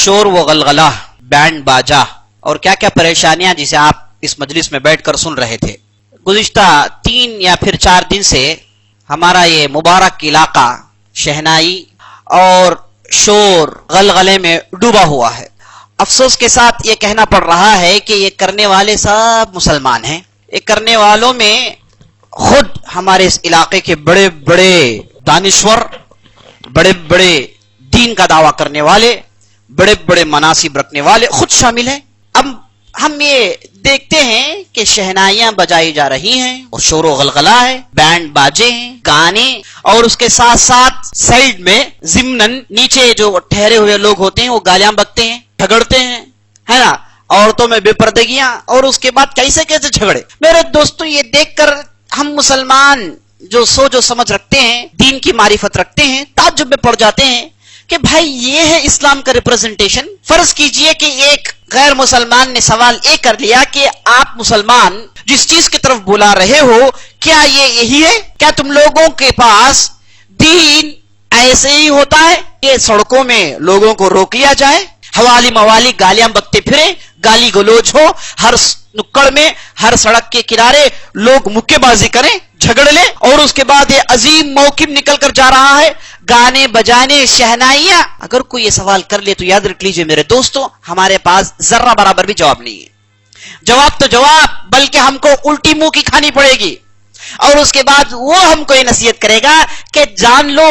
شور و غلغلہ، بینڈ باجا اور کیا کیا پریشانیاں جسے آپ اس مجلس میں بیٹھ کر سن رہے تھے۔ گزشتہ 3 یا پھر 4 دن سے ہمارا یہ مبارک علاقہ شہنائی اور شور غلغلے میں ڈوبا ہوا ہے۔ افسوس کے ساتھ یہ کہنا پڑ رہا ہے کہ یہ کرنے والے سب مسلمان ہیں۔ یہ کرنے والوں میں خود ہمارے اس علاقے کے بڑے بڑے دانشور، بڑے بڑے دین کا دعویٰ کرنے والے، بڑے بڑے مناصب رکھنے والے خود شامل ہیں۔ اب ہم یہ دیکھتے ہیں کہ شہنائیاں بجائی جا رہی ہیں اور شور و غلغلہ ہے، بینڈ باجے ہیں، گانے، اور اس کے ساتھ ساتھ سائیڈ میں ضمناً نیچے جو ٹھہرے ہوئے لوگ ہوتے ہیں وہ گالیاں بکتے ہیں، جھگڑتے ہیں، ہے نا، عورتوں میں بے پردگیاں، اور اس کے بعد کیسے کیسے جھگڑے۔ میرے دوستوں، یہ دیکھ کر ہم مسلمان جو سوچ و سمجھ رکھتے ہیں، دین کی معرفت رکھتے ہیں، تعجب میں پڑ جاتے ہیں کہ بھائی یہ ہے اسلام کا ریپرزنٹیشن۔ فرض کیجئے کہ ایک غیر مسلمان نے سوال یہ کر لیا کہ آپ مسلمان جس چیز کی طرف بلا رہے ہو کیا یہ یہی ہے؟ کیا تم لوگوں کے پاس دین ایسے ہی ہوتا ہے کہ سڑکوں میں لوگوں کو روک لیا جائے، حوالی موالی گالیاں بکتے پھریں، گالی گلوچ ہو، ہر نکڑ میں، ہر سڑک کے کنارے لوگ مکے بازی کریں، جھگڑ لیں، اور اس کے بعد یہ عظیم موقف نکل کر جا رہا ہے، گانے بجانے، شہنائیاں؟ اگر کوئی یہ سوال کر لے تو یاد رکھ لیجئے میرے دوستوں، ہمارے پاس ذرہ برابر بھی جواب نہیں ہے۔ جواب تو جواب، بلکہ ہم کو الٹی منہ کی کھانی پڑے گی، اور اس کے بعد وہ ہم کو یہ نصیحت کرے گا کہ جان لو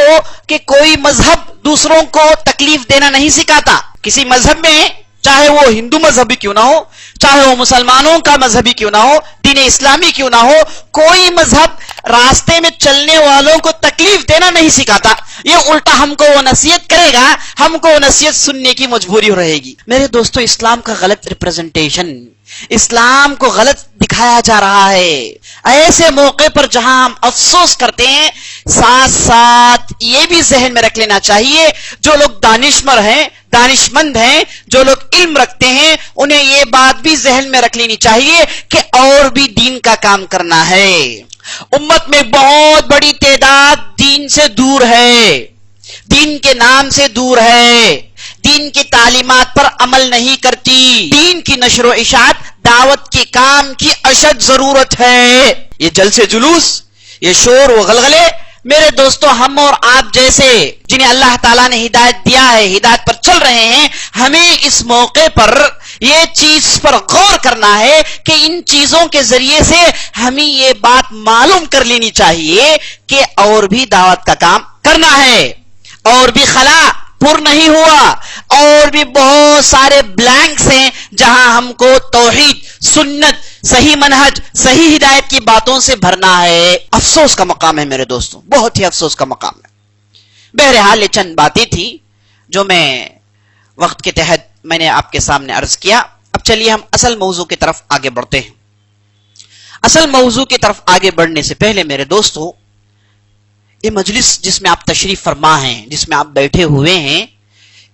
کہ کوئی مذہب دوسروں کو تکلیف دینا نہیں سکھاتا۔ کسی مذہب میں، چاہے وہ ہندو مذہبی کیوں نہ ہو، چاہے وہ مسلمانوں کا مذہبی کیوں نہ ہو، دین اسلامی کیوں نہ ہو، کوئی مذہب راستے میں چلنے والوں کو تکلیف دینا نہیں سکھاتا۔ یہ الٹا ہم کو وہ نصیحت کرے گا، ہم کو وہ نصیحت سننے کی مجبوری رہے گی۔ میرے دوستو، اسلام کا غلط ریپرزنٹیشن، اسلام کو غلط دکھایا جا رہا ہے۔ ایسے موقع پر جہاں ہم افسوس کرتے ہیں، ساتھ ساتھ یہ بھی ذہن میں رکھ لینا چاہیے جو لوگ دانشور ہیں، دانشمند ہیں، جو لوگ علم رکھتے ہیں، انہیں یہ بات بھی ذہن میں رکھ لینی چاہیے کہ اور بھی دین کا کام کرنا ہے۔ امت میں بہت بڑی تعداد دین سے دور ہے، دین کے نام سے دور ہے، دین کی تعلیمات پر عمل نہیں کرتی۔ دین کی نشر و اشاعت، دعوت کے کام کی اشد ضرورت ہے۔ یہ جلسے جلوس، یہ شور و غلغلے، میرے دوستو، ہم اور آپ جیسے جنہیں اللہ تعالیٰ نے ہدایت دیا ہے، ہدایت پر چل رہے ہیں، ہمیں اس موقع پر یہ چیز پر غور کرنا ہے کہ ان چیزوں کے ذریعے سے ہمیں یہ بات معلوم کر لینی چاہیے کہ اور بھی دعوت کا کام کرنا ہے، اور بھی خلا پر نہیں ہوا، اور بھی بہت سارے بلینکس ہیں جہاں ہم کو توحید، سنت، صحیح منہج، صحیح ہدایت کی باتوں سے بھرنا ہے۔ افسوس کا مقام ہے میرے دوستوں، بہت ہی افسوس کا مقام ہے۔ بہرحال یہ چند باتیں تھی جو میں وقت کے تحت میں نے آپ کے سامنے عرض کیا۔ اب چلیے ہم اصل موضوع کی طرف آگے بڑھتے ہیں۔ اصل موضوع کی طرف آگے بڑھنے سے پہلے میرے دوستوں، یہ مجلس جس میں آپ تشریف فرما ہیں، جس میں آپ بیٹھے ہوئے ہیں،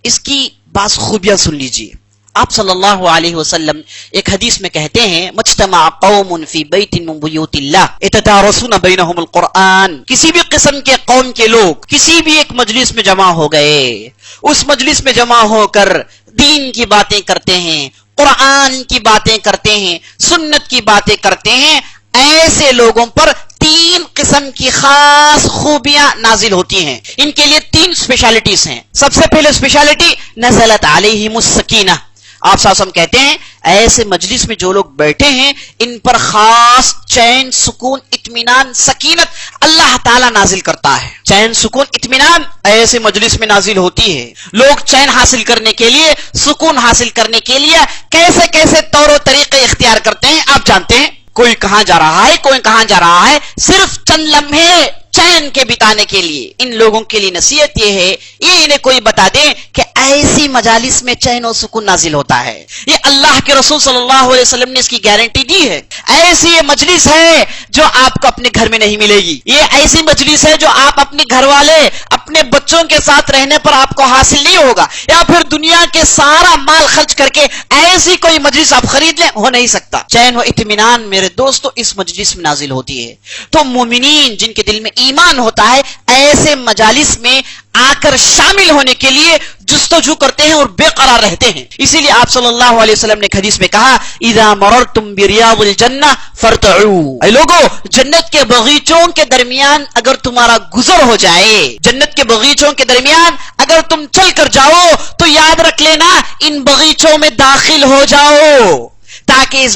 اس کی بعض خوبیاں سن لیجئے۔ آپ صلی اللہ علیہ وسلم ایک حدیث میں کہتے ہیں، مجتمع قوم فی بیت من بیوت اللہ یتدارسون بینہم القرآن۔ کسی بھی قسم کے قوم کے لوگ کسی بھی ایک مجلس میں جمع ہو گئے، اس مجلس میں جمع ہو کر دین کی باتیں کرتے ہیں، قرآن کی باتیں کرتے ہیں، سنت کی باتیں کرتے ہیں، ایسے لوگوں پر 3 قسم کی خاص خوبیاں نازل ہوتی ہیں۔ ان کے لیے 3 اسپیشلٹیز ہیں۔ سب سے پہلے اسپیشلٹی، نزلت علیہم السکینہ۔ آپ صلی اللہ علیہ وسلم کہتے ہیں ایسے مجلس میں جو لوگ بیٹھے ہیں ان پر خاص چین، سکون، اطمینان، سکینت اللہ تعالیٰ نازل کرتا ہے۔ چین، سکون، اطمینان ایسے مجلس میں نازل ہوتی ہے۔ لوگ چین حاصل کرنے کے لیے، سکون حاصل کرنے کے لیے کیسے کیسے طور و طریقے اختیار کرتے ہیں آپ جانتے ہیں۔ کوئی کہاں جا رہا ہے، کوئی کہاں جا رہا ہے، صرف چند لمحے چین کے بتانے کے لیے۔ ان لوگوں کے لیے نصیحت یہ ہے، یہ انہیں کوئی بتا دے کہ ایسی مجالس میں چین و سکون نازل ہوتا ہے۔ یہ اللہ کے رسول صلی اللہ علیہ وسلم نے اس کی گارنٹی دی ہے۔ ایسی یہ مجلس ہے جو آپ کو اپنے گھر میں نہیں ملے گی۔ یہ ایسی مجلس ہے جو آپ اپنے گھر والے، اپنے بچوں کے ساتھ رہنے پر آپ کو حاصل نہیں ہوگا، یا پھر دنیا کے سارا مال خرچ کر کے ایسی کوئی مجلس آپ خرید لیں، ہو نہیں سکتا۔ چین و اطمینان میرے دوستو اس مجلس میں نازل ہوتی ہے۔ تو مومنین جن کے دل میں ایمان ہوتا ہے ایسے مجالس میں آ کر شامل ہونے کے لیے جستجو کرتے ہیں اور بے قرار رہتے ہیں. اسی لیے آپ صلی اللہ علیہ وسلم نے ایک حدیث میں کہا اذا مررتم بریاض الجنہ فارتعوا. اے لوگو، جنت کے باغیچوں کے درمیان اگر تمہارا گزر ہو جائے، جنت کے باغیچوں کے درمیان اگر تم چل کر جاؤ تو یاد رکھ لینا ان باغیچوں میں داخل ہو جاؤ، تاکہ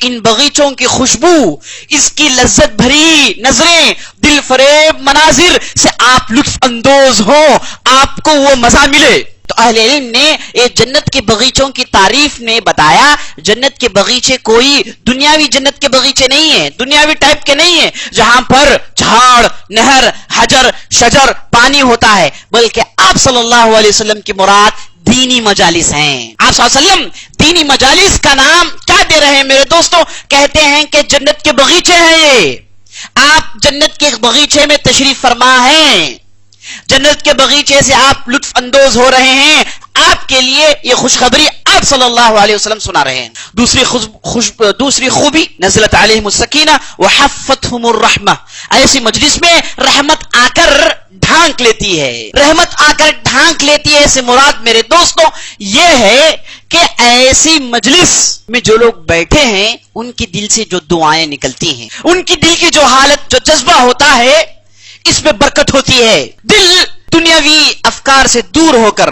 ان باغیچوں کی خوشبو، اس کی لذت بھری نظریں، دل فریب مناظر سے آپ لطف اندوز ہوں، آپ کو وہ مزہ ملے. تو اہل علم نے یہ جنت کے باغیچوں کی تعریف میں بتایا جنت کے باغیچے کوئی دنیاوی جنت کے باغیچے نہیں ہیں، دنیاوی ٹائپ کے نہیں ہیں جہاں پر جھاڑ، نہر، حجر، شجر، پانی ہوتا ہے، بلکہ آپ صلی اللہ علیہ وسلم کی مراد دینی مجالس ہیں. آپ صلی اللہ علیہ وسلم دینی مجالس کا نام کیا دے رہے ہیں میرے دوستوں؟ کہتے ہیں کہ جنت کے باغیچے ہیں. یہ آپ جنت کے باغیچے میں تشریف فرما ہیں، جنت کے باغیچے سے آپ لطف اندوز ہو رہے ہیں، آپ کے لیے یہ خوشخبری آپ صلی اللہ علیہ وسلم سنا رہے ہیں. دوسری خوبی نزلت علیہم السکینہ وحفتہم الرحمہ. ایسی مجلس میں رحمت آ کر ڈھانک لیتی ہے، رحمت آ کر ڈھانک لیتی ہے. سے مراد میرے دوستوں یہ ہے کہ ایسی مجلس میں جو لوگ بیٹھے ہیں ان کی دل سے جو دعائیں نکلتی ہیں، ان کی دل کی جو حالت، جو جذبہ ہوتا ہے، اس میں برکت ہوتی ہے. دل دنیاوی افکار سے دور ہو کر،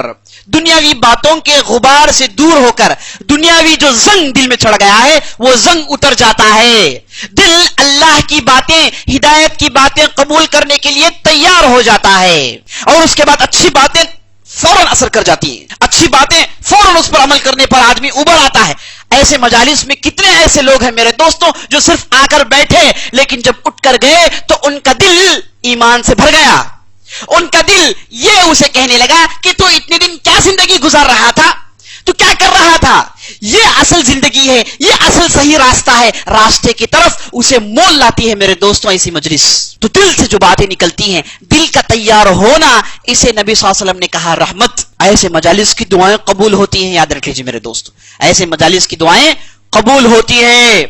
دنیاوی باتوں کے غبار سے دور ہو کر، دنیاوی جو زنگ دل میں چڑھ گیا ہے وہ زنگ اتر جاتا ہے. دل اللہ کی باتیں، ہدایت کی باتیں قبول کرنے کے لیے تیار ہو جاتا ہے، اور اس کے بعد اچھی باتیں فوراً اثر کر جاتی ہیں، اچھی باتیں فوراً اس پر عمل کرنے پر آدمی ابھر آتا ہے. ایسے مجالس میں کتنے ایسے لوگ ہیں میرے دوستوں جو صرف آ کر بیٹھے، لیکن جب اٹھ کر گئے تو ان کا دل ایمان سے بھر گیا. ان کا دل یہ اسے کہنے لگا کہ تو اتنے دن کیا زندگی گزار رہا تھا، تو کیا کر رہا تھا، یہ اصل زندگی ہے، یہ اصل صحیح راستہ ہے. راستے کی طرف اسے مول لاتی ہے میرے دوستوں ایسی مجلس. تو دل سے جو باتیں نکلتی ہیں، دل کا تیار ہونا، اسے نبی صلی اللہ علیہ وسلم نے کہا رحمت. ایسے مجالس کی دعائیں قبول ہوتی ہیں. یاد رکھ لیجیے میرے دوستوں، ایسے مجالس کی دعائیں قبول ہوتی ہیں.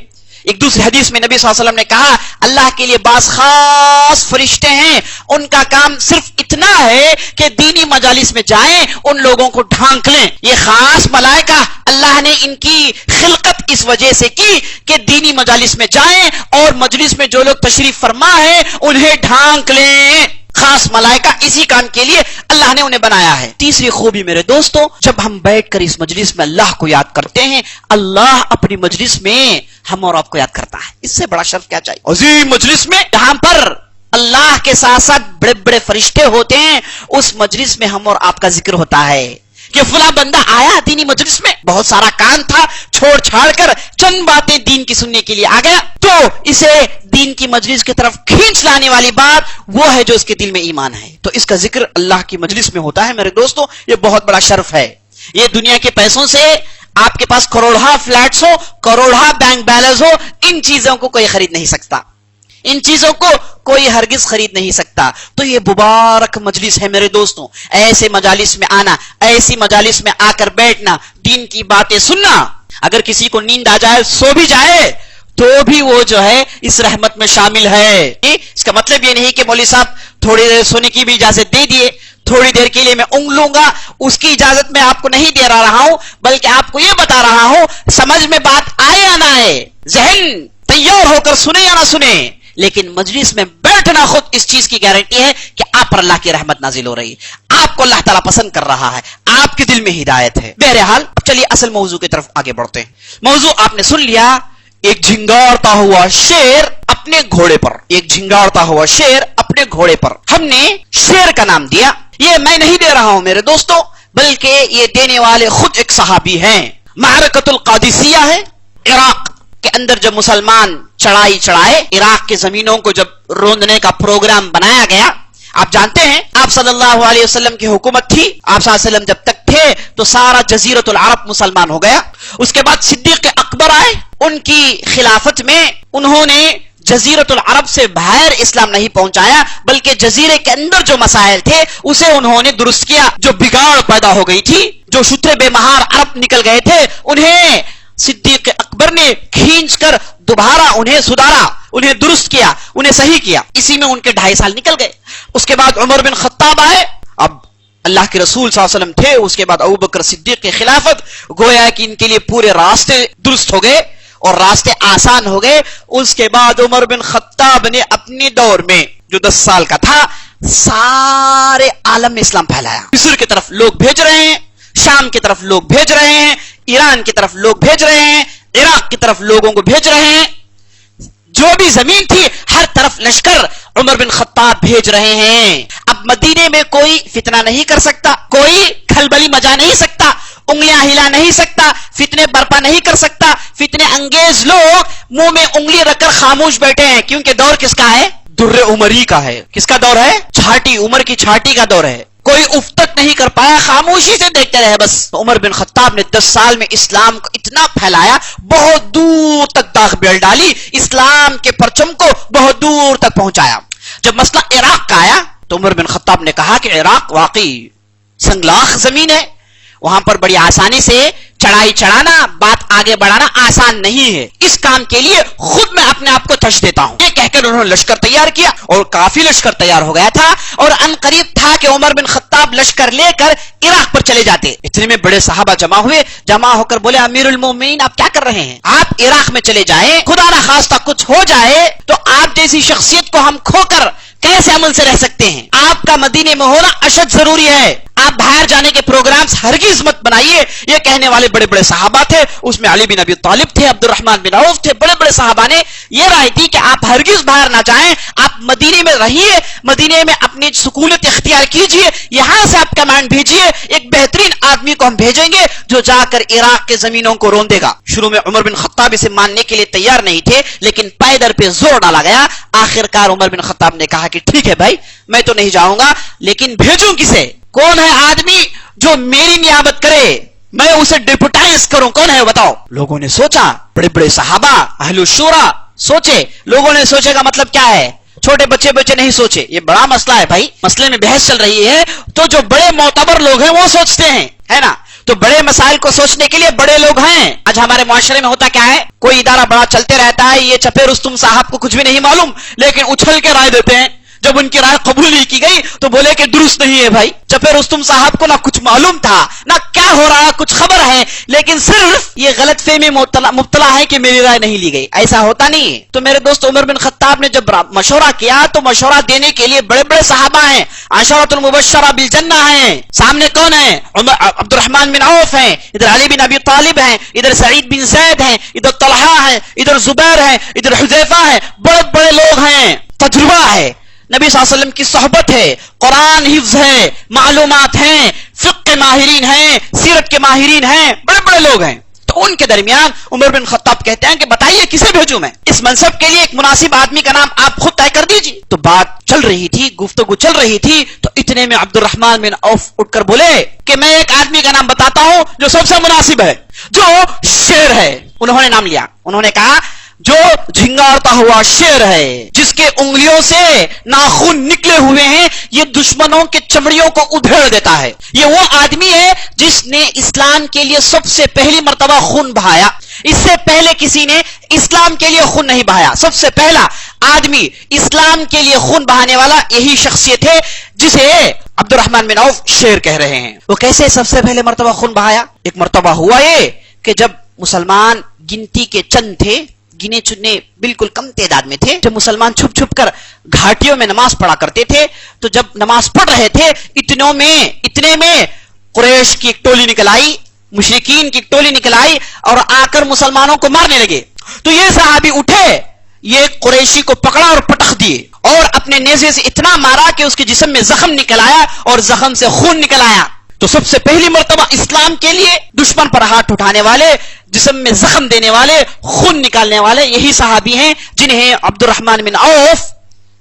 ایک دوسری حدیث میں نبی صلی اللہ علیہ وسلم نے کہا اللہ کے لیے بعض خاص فرشتے ہیں، ان کا کام صرف اتنا ہے کہ دینی مجالس میں جائیں، ان لوگوں کو ڈھانک لیں. یہ خاص ملائکہ اللہ نے ان کی خلقت اس وجہ سے کی کہ دینی مجالس میں جائیں اور مجلس میں جو لوگ تشریف فرما ہے انہیں ڈھانک لیں. خاص ملائکہ اسی کام کے لیے اللہ نے انہیں بنایا ہے. تیسری خوبی میرے دوستوں، جب ہم بیٹھ کر اس مجلس میں اللہ کو یاد کرتے ہیں، اللہ اپنی مجلس میں ہم اور آپ کو یاد کرتا ہے. اس سے بڑا شرف کیا چاہیے؟ عظیم مجلس میں جہاں پر اللہ کے ساتھ ساتھ بڑے بڑے فرشتے ہوتے ہیں، اس مجلس میں ہم اور آپ کا ذکر ہوتا ہے کہ فلاں بندہ آیا دینی مجلس میں، بہت سارا کام تھا، چھوڑ چھاڑ کر چند باتیں دین کی سننے کے لیے آ گیا. تو اسے دین کی مجلس کی طرف کھینچ لانے والی بات وہ ہے جو اس کے دل میں ایمان ہے. تو اس کا ذکر اللہ کی مجلس میں ہوتا ہے میرے دوستوں. یہ بہت بڑا شرف ہے. یہ دنیا کے پیسوں سے آپ کے پاس کروڑہ فلیٹس ہو، کروڑہ بینک بیلنس ہو، ان چیزوں کو کوئی خرید نہیں سکتا، ان چیزوں کو کوئی ہرگز خرید نہیں سکتا. تو یہ مبارک مجلس ہے میرے دوستوں. ایسے مجالس میں آنا، ایسی مجالس میں آ کر بیٹھنا، دین کی باتیں سننا. اگر کسی کو نیند آ جائے، سو بھی جائے، تو بھی وہ جو ہے اس رحمت میں شامل ہے. اس کا مطلب یہ نہیں کہ مولوی صاحب تھوڑی دیر سونے کی بھی اجازت دے دیے، تھوڑی دیر کے لیے میں اونگ لوں گا، اس کی اجازت میں آپ کو نہیں دے رہا ہوں، بلکہ آپ کو یہ بتا رہا ہوں سمجھ میں بات آئے یا نہ آئے، ذہن تیار ہو کر سنے یا نہ سنے، لیکن مجلس میں بیٹھنا خود اس چیز کی گارنٹی ہے کہ آپ پر اللہ کی رحمت نازل ہو رہی ہے، آپ کو اللہ تعالیٰ پسند کر رہا ہے، آپ کے دل میں ہدایت ہے. بہرحال اب چلیے اصل موضوع کی طرف آگے بڑھتے ہیں. موضوع آپ نے سن لیا، ایک جھنگارتا ہوا شیر اپنے گھوڑے پر، ایک جھنگارتا ہوا شیر اپنے گھوڑے پر. ہم نے شیر کا نام دیا، یہ میں نہیں دے رہا ہوں میرے دوستوں، بلکہ یہ دینے والے خود ایک صحابی ہیں. معرکۃ القادسیہ ہے، عراق کے اندر جب مسلمان چڑھائی چڑھائے، عراق کے زمینوں کو جب روندنے کا پروگرام بنایا گیا. آپ جانتے ہیں آپ صلی اللہ علیہ وسلم کی حکومت تھی، آپ صلی اللہ علیہ وسلم جب تک تھے تو سارا جزیرۃ العرب مسلمان ہو گیا. اس کے بعد صدیق اکبر آئے، ان کی خلافت میں انہوں نے جزیرۃ العرب سے باہر اسلام نہیں پہنچایا، بلکہ جزیرے کے اندر جو مسائل تھے اسے انہوں نے درست کیا. جو بگاڑ پیدا ہو گئی تھی، جو شتر بے مہار عرب نکل گئے تھے، انہیں صدیق اکبر نے کھینچ کر دوبارہ انہیں سدھارا، انہیں درست کیا، انہیں صحیح کیا. اسی میں ان کے 2.5 سال نکل گئے. اس کے بعد عمر بن خطاب آئے. اب اللہ کے رسول صلی اللہ علیہ وسلم تھے, اس کے بعد ابو بکر صدیق کی خلافت, گویا کہ ان کے لیے پورے راستے درست ہو گئے اور راستے آسان ہو گئے. اس کے بعد عمر بن خطاب نے اپنے دور میں جو 10 سال کا تھا سارے عالم میں اسلام پھیلایا. مصر کی طرف لوگ بھیج رہے ہیں, شام کی طرف لوگ بھیج رہے ہیں, ایران کی طرف لوگ بھیج رہے ہیں, عراق کی طرف لوگوں کو بھیج رہے ہیں. جو بھی زمین تھی ہر طرف لشکر عمر بن خطاب بھیج رہے ہیں. اب مدینے میں کوئی فتنہ نہیں کر سکتا, کوئی کھلبلی مچا نہیں سکتا, انگلیاں ہلا نہیں سکتا, فتنے برپا نہیں کر سکتا. فتنے انگیز لوگ منہ میں انگلی رکھ کر خاموش بیٹھے ہیں, کیونکہ دور کس کا ہے؟ در عمری کا ہے. کس کا دور ہے؟ چھاٹی, عمر کی چھاٹی کا دور ہے. کوئی افتک نہیں کر پایا, خاموشی سے دیکھتے رہے بس. عمر بن خطاب نے 10 سال میں اسلام کو اتنا پھیلایا, بہت دور تک داغ بیل ڈالی, اسلام کے پرچم کو بہت دور تک پہنچایا. جب مسئلہ عراق کا آیا تو عمر بن خطاب نے کہا کہ عراق واقعی سنگلاخ زمین ہے, وہاں پر بڑی آسانی سے چڑھائی چڑھانا, بات آگے بڑھانا آسان نہیں ہے. اس کام کے لیے خود میں اپنے آپ کو تھش دیتا ہوں. یہ کہہ کر انہوں نے لشکر تیار کیا اور کافی لشکر تیار ہو گیا تھا, اور ان قریب تھا کہ عمر بن خطاب لشکر لے کر عراق پر چلے جاتے. اتنے میں بڑے صحابہ جمع ہوئے, جمع ہو کر بولے امیر المومنین آپ کیا کر رہے ہیں؟ آپ عراق میں چلے جائیں, خدا نہ خواستہ کچھ ہو جائے تو آپ جیسی شخصیت کو ہم کھو کر کیسے عمل سے رہ سکتے ہیں؟ آپ کا مدینے میں ہونا اشد ضروری ہے, آپ باہر جانے کے پروگرامز ہرگز مت بنائیے. یہ کہنے والے بڑے بڑے صحابہ تھے, اس میں علی بن ابی طالب تھے, عبد الرحمن بن عوف تھے, بڑے بڑے صحابہ نے یہ رائے دی کہ آپ ہرگز باہر نہ جائیں, آپ مدینے میں رہیے, مدینے میں اپنی سکونت اختیار کیجئے, یہاں سے آپ کمانڈ بھیجئے, ایک بہترین آدمی کو ہم بھیجیں گے جو جا کر عراق کے زمینوں کو رون دے گا. شروع میں عمر بن خطاب اسے ماننے کے لیے تیار نہیں تھے, لیکن پائے در پہ زور ڈالا گیا. آخرکار عمر بن خطاب نے کہا کہ ٹھیک ہے بھائی, میں تو نہیں جاؤں گا, لیکن بھیجوں کسے؟ کون ہے آدمی جو میری نیابت کرے, میں اسے ڈیپوٹائز کروں, کون ہے بتاؤ؟ لوگوں نے سوچا, بڑے بڑے صحابہ اہل الشورا سوچے. لوگوں نے سوچے کا مطلب کیا ہے؟ چھوٹے بچے نہیں سوچے. یہ بڑا مسئلہ ہے بھائی, مسئلے میں بحث چل رہی ہے, تو جو بڑے معتبر لوگ ہیں وہ سوچتے ہیں, ہے نا. تو بڑے مسائل کو سوچنے کے لیے بڑے لوگ ہیں. آج ہمارے معاشرے میں ہوتا کیا ہے, کوئی ادارہ بڑا چلتے رہتا ہے, یہ چپے رستم صاحب کو کچھ بھی نہیں معلوم, لیکن اچھل کے رائے دیتے ہیں. جب ان کی رائے قبول نہیں کی گئی تو بولے کہ درست نہیں ہے بھائی. چپے رستم صاحب کو نہ کچھ معلوم تھا, نہ کیا ہو رہا کچھ خبر ہے, لیکن صرف یہ غلط فہمی مبتلا ہے کہ میری رائے نہیں لی گئی. ایسا ہوتا نہیں ہے. تو میرے دوست عمر بن خطاب نے جب مشورہ کیا تو مشورہ دینے کے لیے بڑے بڑے صحابہ ہیں, عشرۃ المبشرہ بالجنہ ہیں. سامنے کون ہیں؟ عبد الرحمن بن عوف ہیں, ادھر علی بن ابی طالب ہیں, ادھر سعید بن زید ہیں, ادھر طلحہ ہیں, ادھر زبیر ہیں, ادھر حذیفہ ہیں. بڑے بڑے لوگ ہیں, تجربہ ہے, نبی صلی اللہ علیہ وسلم کی صحبت ہے, قرآن حفظ ہے, معلومات ہیں, فقہ کے ماہرین ہیں, سیرت کے ماہرین ہیں, بڑے بڑے لوگ ہیں. تو ان کے درمیان عمر بن خطاب کہتے ہیں کہ بتائیے کسے بھیجوں میں؟ اس منصب کے لیے ایک مناسب آدمی کا نام آپ خود طے کر دیجیے. تو بات چل رہی تھی, گفتگو چل رہی تھی, تو اتنے میں عبد الرحمن بن عوف اٹھ کر بولے کہ میں ایک آدمی کا نام بتاتا ہوں جو سب سے مناسب ہے, جو شیر ہے. انہوں نے نام لیا, انہوں نے کہا جو جھنگارتا ہوا شیر ہے, جس کے انگلیوں سے ناخن نکلے ہوئے ہیں, یہ دشمنوں کے چمڑیوں کو ادھیڑ دیتا ہے. یہ وہ آدمی ہے جس نے اسلام کے لیے سب سے پہلی مرتبہ خون بہایا. اس سے پہلے کسی نے اسلام کے لیے خون نہیں بہایا. سب سے پہلا آدمی اسلام کے لیے خون بہانے والا یہی شخصیت ہے جسے عبد الرحمن بن عوف شیر کہہ رہے ہیں. وہ کیسے سب سے پہلے مرتبہ خون بہایا؟ ایک مرتبہ ہوا یہ کہ جب مسلمان گنتی کے چند تھے, گنے چنے بالکل کم تعداد میں تھے, جب مسلمان چھپ چھپ کر گھاٹیوں میں نماز پڑھا کرتے تھے, تو جب نماز پڑھ رہے تھے اتنے میں قریش کی ایک ٹولی نکل آئی, مشرکین کی ٹولی نکل آئی اور آ کر مسلمانوں کو مارنے لگے. تو یہ صحابی اٹھے, یہ قریشی کو پکڑا اور پٹخ دیے, اور اپنے نیزے سے اتنا مارا کہ اس کے جسم میں زخم نکل آیا اور زخم سے خون نکل آیا. تو سب سے پہلی مرتبہ اسلام کے لیے دشمن پر ہاتھ اٹھانے والے, جسم میں زخم دینے والے, خون نکالنے والے یہی صحابی ہیں جنہیں عبد الرحمن بن عوف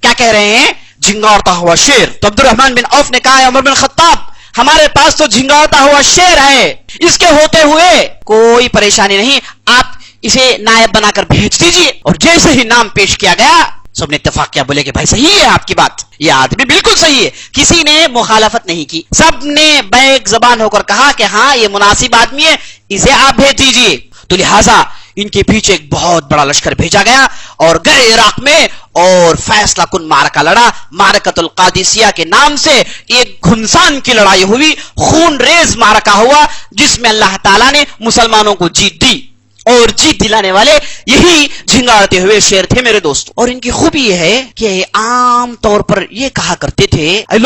کیا کہہ رہے ہیں؟ جھنگارتا ہوا شیر. تو عبد الرحمن بن عوف نے کہا عمر بن خطاب, ہمارے پاس تو جھنگارتا ہوا شیر ہے, اس کے ہوتے ہوئے کوئی پریشانی نہیں, آپ اسے نائب بنا کر بھیج دیجئے. اور جیسے ہی نام پیش کیا گیا سب نے اتفاق کیا, بولے کہ بھائی صحیح ہے آپ کی بات, یہ آدمی بالکل صحیح ہے. کسی نے مخالفت نہیں کی, سب نے بیک زبان ہو کر کہا کہ ہاں یہ مناسب آدمی ہے, اسے آپ بھیج دیجئے. تو لہٰذا ان کے پیچھے ایک بہت بڑا لشکر بھیجا گیا اور گئے عراق میں اور فیصلہ کن معرکہ لڑا. معرکۃ القادسیہ کے نام سے ایک گھمسان کی لڑائی ہوئی, خون ریز معرکہ ہوا جس میں اللہ تعالیٰ نے مسلمانوں کو جیت دی, اور جیت دلانے والے یہی جھنگاڑتے ہوئے شیر تھے میرے دوستوں. اور ان کی خوبی یہ ہے کہ عام طور پر یہ کہا کرتے تھے, اے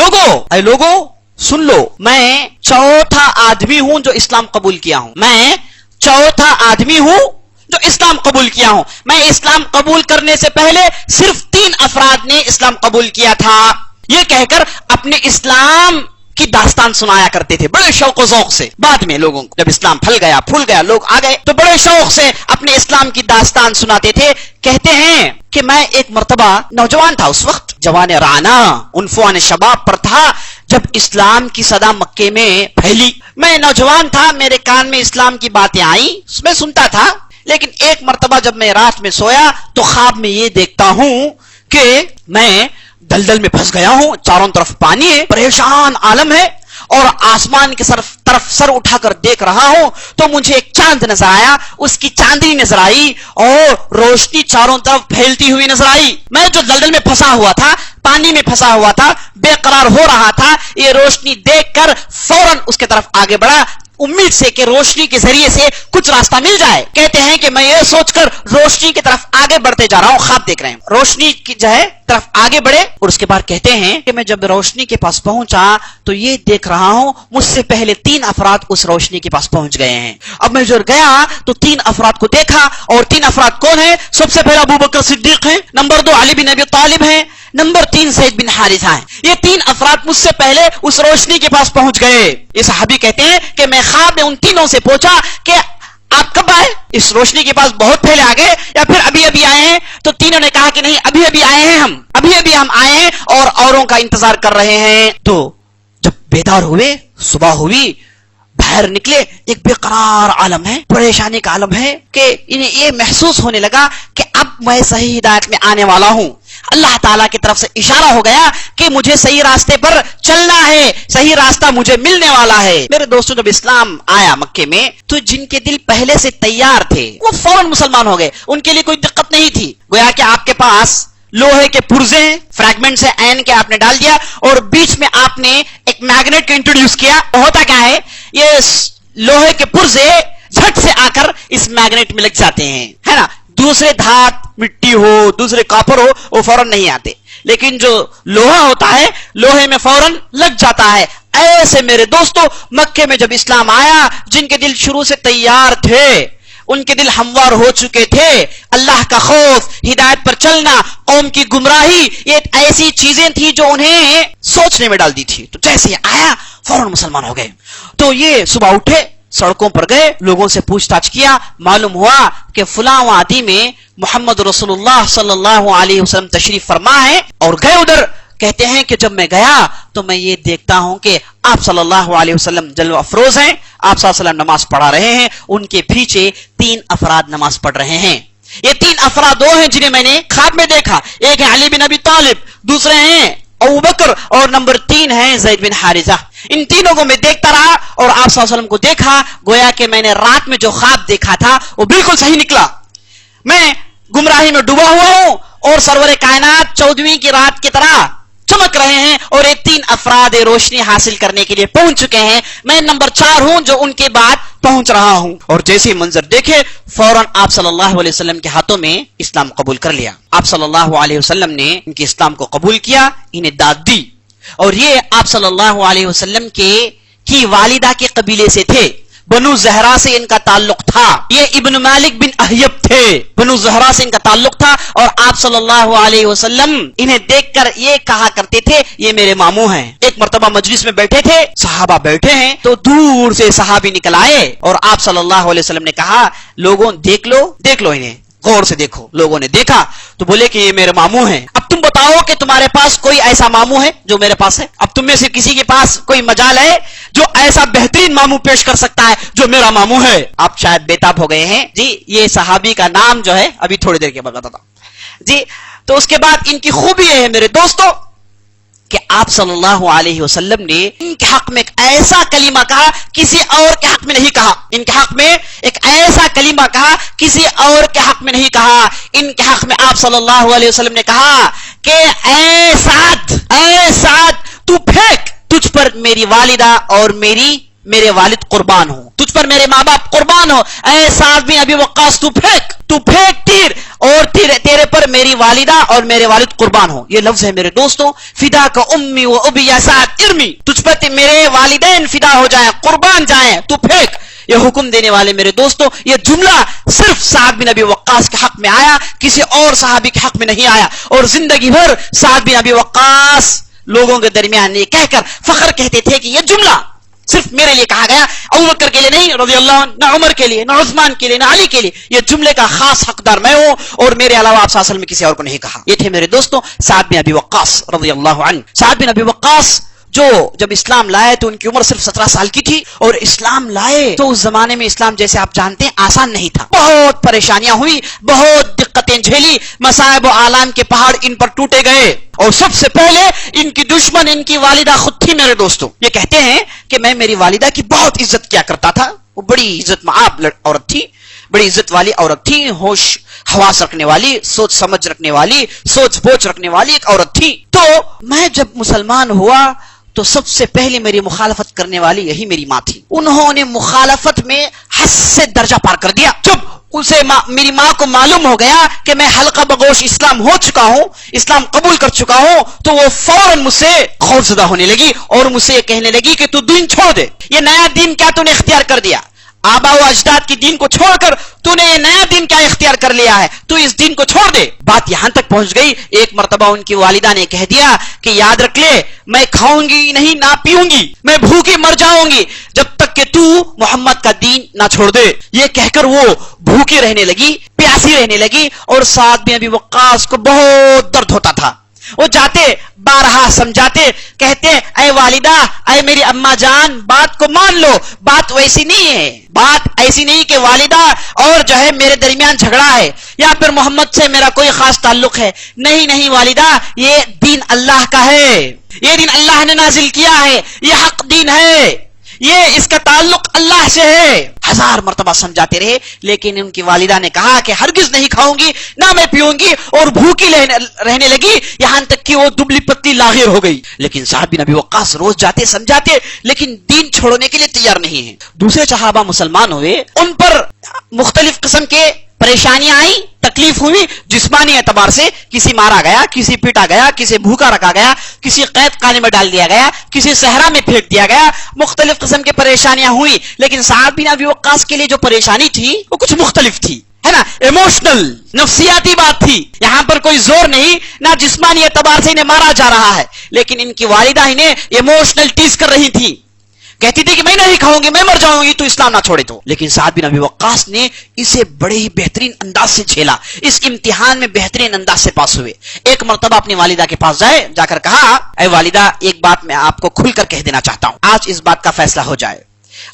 لوگو سن لو, میں چوتھا آدمی ہوں جو اسلام قبول کیا ہوں, میں چوتھا آدمی ہوں جو اسلام قبول کیا ہوں. میں اسلام قبول کرنے سے پہلے صرف 3 افراد نے اسلام قبول کیا تھا. یہ کہہ کر اپنے اسلام کی داستان سنایا کرتے تھے بڑے شوق و ذوق سے. بعد میں لوگوں کو جب اسلام پھل گیا لوگ آ گئے تو بڑے شوق سے اپنے اسلام کی داستان سناتے تھے. کہتے ہیں کہ میں ایک مرتبہ نوجوان تھا, اس وقت جوان رانا عنفوان شباب پر تھا جب اسلام کی صدا مکے میں پھیلی. میں نوجوان تھا, میرے کان میں اسلام کی باتیں آئیں, میں سنتا تھا. لیکن ایک مرتبہ جب میں رات میں سویا تو خواب میں یہ دیکھتا ہوں کہ میں دلدل میں پھنس گیا ہوں, چاروں طرف پانی ہے, پریشان عالم ہے, اور آسمان کی طرف سر اٹھا کر دیکھ رہا ہوں تو مجھے ایک چاند نظر آیا, اس کی چاندنی نظر آئی اور روشنی چاروں طرف پھیلتی ہوئی نظر آئی. میں جو دلدل میں پھنسا ہوا تھا, پانی میں پھنسا ہوا تھا, بے قرار ہو رہا تھا, یہ روشنی دیکھ کر فوراً اس کے طرف آگے بڑھا, امید سے کہ روشنی کے ذریعے سے کچھ راستہ مل جائے. کہتے ہیں کہ میں یہ سوچ کر روشنی کی طرف آگے بڑھتے جا رہا ہوں, خواب دیکھ رہے ہیں, روشنی کی جو ہے طرف آگے بڑھے, اور اس کے بعد کہتے ہیں کہ میں جب روشنی کے پاس پہنچا تو یہ دیکھ رہا ہوں مجھ سے پہلے 3 افراد اس روشنی کے پاس پہنچ گئے ہیں. اب میں جو گیا تو 3 افراد کو دیکھا, اور 3 افراد کون ہیں؟ سب سے پہلا ابو بکر صدیق ہیں, نمبر 2 علی بن ابی طالب ہیں, نمبر 3 زید بن حارثہ ہیں. یہ 3 افراد مجھ سے پہلے اس روشنی کے پاس پہنچ گئے. یہ صحابی کہتے ہیں کہ میں خواب میں ان تینوں سے پوچھا کہ آپ کب آئے؟ اس روشنی کے پاس بہت پہلے آ گئے یا پھر ابھی ابھی آئے ہیں؟ تو تینوں نے کہا کہ نہیں, ابھی ابھی آئے ہیں, ہم آئے ہیں اور اوروں کا انتظار کر رہے ہیں. تو جب بیدار ہوئے, صبح ہوئی, باہر نکلے, ایک بے قرار عالم ہے, پریشانی کا عالم ہے کہ انہیں یہ محسوس ہونے لگا کہ اب میں صحیح ہدایت میں آنے والا ہوں. اللہ تعالیٰ کی طرف سے اشارہ ہو گیا کہ مجھے صحیح راستے پر چلنا ہے, صحیح راستہ مجھے ملنے والا ہے. میرے دوستوں, جب اسلام آیا مکے میں تو جن کے دل پہلے سے تیار تھے وہ فوراً مسلمان ہو گئے, ان کے لیے کوئی دقت نہیں تھی. گویا کہ آپ کے پاس لوہے کے پرزے فریگمنٹ سے این کے آپ نے ڈال دیا اور بیچ میں آپ نے ایک میگنیٹ کو انٹروڈیوس کیا. ہوتا کیا ہے, یہ لوہے کے پرزے جھٹ سے آ کر اس میگنیٹ میں لگ جاتے ہیں, ہے نا. دوسرے دھات, مٹی ہو, دوسرے کاپر ہو, وہ فوراً نہیں آتے, لیکن جو لوہا ہوتا ہے لوہے میں فوراً لگ جاتا ہے. ایسے میرے دوستو مکے میں جب اسلام آیا, جن کے دل شروع سے تیار تھے, ان کے دل ہموار ہو چکے تھے, اللہ کا خوف, ہدایت پر چلنا, قوم کی گمراہی, یہ ایسی چیزیں تھی جو انہیں سوچنے میں ڈال دی تھی. تو جیسے یہ آیا فوراً مسلمان ہو گئے. تو یہ صبح اٹھے, سڑکوں پر گئے, لوگوں سے پوچھ تاچھ کیا, معلوم ہوا کہ فلاں وادی میں محمد رسول اللہ صلی اللہ علیہ وسلم تشریف فرما ہے, اور گئے ادھر. کہتے ہیں کہ جب میں گیا تو میں یہ دیکھتا ہوں کہ آپ صلی اللہ علیہ وسلم جلوہ افروز ہیں, آپ صلی اللہ علیہ وسلم نماز پڑھا رہے ہیں, ان کے پیچھے 3 افراد نماز پڑھ رہے ہیں. یہ 3 افراد وہ ہیں جنہیں میں نے خواب میں دیکھا, ایک ہے علی بن ابی طالب, دوسرے ہیں ابو بکر, اور نمبر 3 ہیں زید بن حارثہ. ان تینوں کو میں دیکھتا رہا اور آپ صلی اللہ علیہ وسلم کو دیکھا. گویا کہ میں نے رات میں جو خواب دیکھا تھا وہ بالکل صحیح نکلا. میں گمراہی میں ڈوبا ہوا ہوں اور سرور کائنات 14ویں کی رات کی طرح چمک رہے ہیں, اور یہ 3 افراد روشنی حاصل کرنے کے لیے پہنچ چکے ہیں. میں نمبر 4 ہوں جو ان کے بعد پہنچ رہا ہوں. اور جیسے منظر دیکھے فوراً آپ صلی اللہ علیہ وسلم کے ہاتھوں میں اسلام قبول کر لیا. آپ صلی اللہ علیہ وسلم نے ان کے اسلام کو قبول کیا, انہیں داد دی, اور یہ آپ صلی اللہ علیہ وسلم کی والدہ کے قبیلے سے تھے. بنو زہرا سے ان کا تعلق تھا. یہ ابن مالک بن احیب تھے, بنو زہرا سے ان کا تعلق تھا, اور آپ صلی اللہ علیہ وسلم انہیں دیکھ کر یہ کہا کرتے تھے یہ میرے ماموں ہیں. ایک مرتبہ مجلس میں بیٹھے تھے, صحابہ بیٹھے ہیں, تو دور سے صحابی نکل آئے اور آپ صلی اللہ علیہ وسلم نے کہا لوگوں دیکھ لو انہیں, غور سے دیکھو. لوگوں نے دیکھا تو بولے کہ یہ میرے ماموں ہیں. اب تم بتاؤ کہ تمہارے پاس کوئی ایسا ماموں ہے جو میرے پاس ہے؟ اب تم میں سے کسی کے پاس کوئی مجال ہے جو ایسا بہترین ماموں پیش کر سکتا ہے جو میرا ماموں ہے؟ آپ شاید بےتاب ہو گئے ہیں. جی یہ صحابی کا نام جو ہے ابھی تھوڑی دیر کے بعد بتاتا ہوں. جی تو اس کے بعد ان کی خوبی ہے میرے دوستو کہ آپ صلی اللہ علیہ وسلم نے ان کے حق میں ایک ایسا کلمہ کہا کسی اور کے حق میں نہیں کہا. ان کے حق میں ایک ایسا کلمہ کہا کسی اور کے حق میں نہیں کہا. ان کے حق میں آپ صلی اللہ علیہ وسلم نے کہا کہ اے سعد تو پھینک, تجھ پر میری والدہ اور میرے والد قربان ہو, تجھ پر میرے ماں باپ قربان ہو. اے سعد بن ابی وقاص تو پھینک تیر, اور تیرے پر میری والدہ اور میرے والد قربان ہو. یہ لفظ ہے میرے دوستوں, فدا کا امی و ابی یا سعد ارمی, تجھ پر میرے والدین فدا ہو جائیں, قربان جائیں, تو پھینک. یہ حکم دینے والے میرے دوستوں, یہ جملہ صرف سعد بن ابی وقاص کے حق میں آیا, کسی اور صحابی کے حق میں نہیں آیا. اور زندگی بھر سعد بن ابی وقاص لوگوں کے درمیان یہ کہہ کر فخر کہتے تھے کہ یہ جملہ صرف میرے لیے کہا گیا, ابو بکر کے لیے نہیں رضی اللہ عنہ, نہ عمر کے لیے, نہ عثمان کے لیے, نہ علی کے لیے. یہ جملے کا خاص حقدار میں ہوں, اور میرے علاوہ آپ صلی اللہ علیہ وسلم میں کسی اور کو نہیں کہا. یہ تھے میرے دوستوں سعد بن ابی وقاص رضی اللہ عنہ. سعد بن ابی وقاص جو جب اسلام لائے تو ان کی عمر صرف 17 سال کی تھی, اور اسلام لائے تو اس زمانے میں اسلام جیسے آپ جانتے ہیں آسان نہیں تھا. بہت پریشانیاں ہوئی, بہت دقتیں جھیلی, مصائب و آلام کے پہاڑ ان پر ٹوٹے گئے. اور سب سے پہلے ان کی دشمن ان کی والدہ خود تھی میرے دوستوں. یہ کہتے ہیں کہ میں میری والدہ کی بہت عزت کیا کرتا تھا, وہ بڑی عزت مآب عورت تھی, بڑی عزت والی عورت تھی, ہوش حواس رکھنے والی, سوچ سمجھ رکھنے والی, سوچ بوچھ رکھنے والی ایک عورت تھی. تو میں جب مسلمان ہوا تو سب سے پہلے میری مخالفت کرنے والی یہی میری ماں تھی. انہوں نے مخالفت میں حد سے درجہ پار کر دیا. جب میری ماں کو معلوم ہو گیا کہ میں حلقہ بگوش اسلام ہو چکا ہوں, اسلام قبول کر چکا ہوں, تو وہ فوراً مجھ سے خوفزدہ ہونے لگی اور مجھ سے یہ کہنے لگی کہ تو دین چھوڑ دے. یہ نیا دین کیا تو نے اختیار کر دیا, آبا و اجداد کی دین کو چھوڑ کر تو نے یہ نیا دین کیا اختیار کر لیا ہے, تو اس دین کو چھوڑ دے. بات یہاں تک پہنچ گئی, ایک مرتبہ ان کی والدہ نے کہہ دیا کہ یاد رکھ لے, میں کھاؤں گی نہیں, نہ پیوں گی, میں بھوکی مر جاؤں گی جب تک کہ تو محمد کا دین نہ چھوڑ دے. یہ کہہ کر وہ بھوکی رہنے لگی, پیاسی رہنے لگی, اور سعد بن ابی وقاص کو بہت درد ہوتا تھا. وہ جاتے, بارہا سمجھاتے, کہتے اے والدہ, اے میری اما جان, بات کو مان لو, بات ویسی نہیں ہے, بات ایسی نہیں کہ والدہ اور جو ہے میرے درمیان جھگڑا ہے یا پھر محمد سے میرا کوئی خاص تعلق ہے. نہیں والدہ, یہ دین اللہ کا ہے, یہ دین اللہ نے نازل کیا ہے, یہ حق دین ہے, یہ اس کا تعلق اللہ سے ہے. ہزار مرتبہ سمجھاتے رہے, لیکن ان کی والدہ نے کہا کہ ہرگز نہیں کھاؤں گی, نہ میں پیوں گی, اور بھوکی رہنے لگی, یہاں تک کہ وہ دبلی پتلی لاغر ہو گئی. لیکن سعد بن ابی وقاص روز جاتے, سمجھاتے, لیکن دین چھوڑنے کے لیے تیار نہیں ہیں. دوسرے صحابہ مسلمان ہوئے, ان پر مختلف قسم کے پریشانیاں آئی, تکلیف ہوئی. جسمانی اعتبار سے کسی مارا گیا, کسی پیٹا گیا, کسی بھوکا رکھا گیا, کسی قید خانے میں ڈال دیا گیا, کسی صحرا میں پھینک دیا گیا, مختلف قسم کی پریشانیاں ہوئی. لیکن سعد بن ابی وقاص کے لیے جو پریشانی تھی وہ کچھ مختلف تھی, ہے نا, ایموشنل, نفسیاتی بات تھی. یہاں پر کوئی زور نہیں, نہ جسمانی اعتبار سے انہیں مارا جا رہا ہے, لیکن ان کی والدہ انہیں ایموشنل ٹیز کر رہی تھی, کہتی تھی کہ میں نہیں کھاؤں گی, میں مر جاؤں گی, تو اسلام نہ چھوڑے تو. لیکن سعد بن ابی وقاص نے اسے بڑے ہی بہترین انداز سے جھیلا, اس امتحان میں بہترین انداز سے پاس ہوئے. ایک مرتبہ اپنی والدہ کے پاس جا کر کہا, اے والدہ, ایک بات میں آپ کو کھل کر کہہ دینا چاہتا ہوں, آج اس بات کا فیصلہ ہو جائے.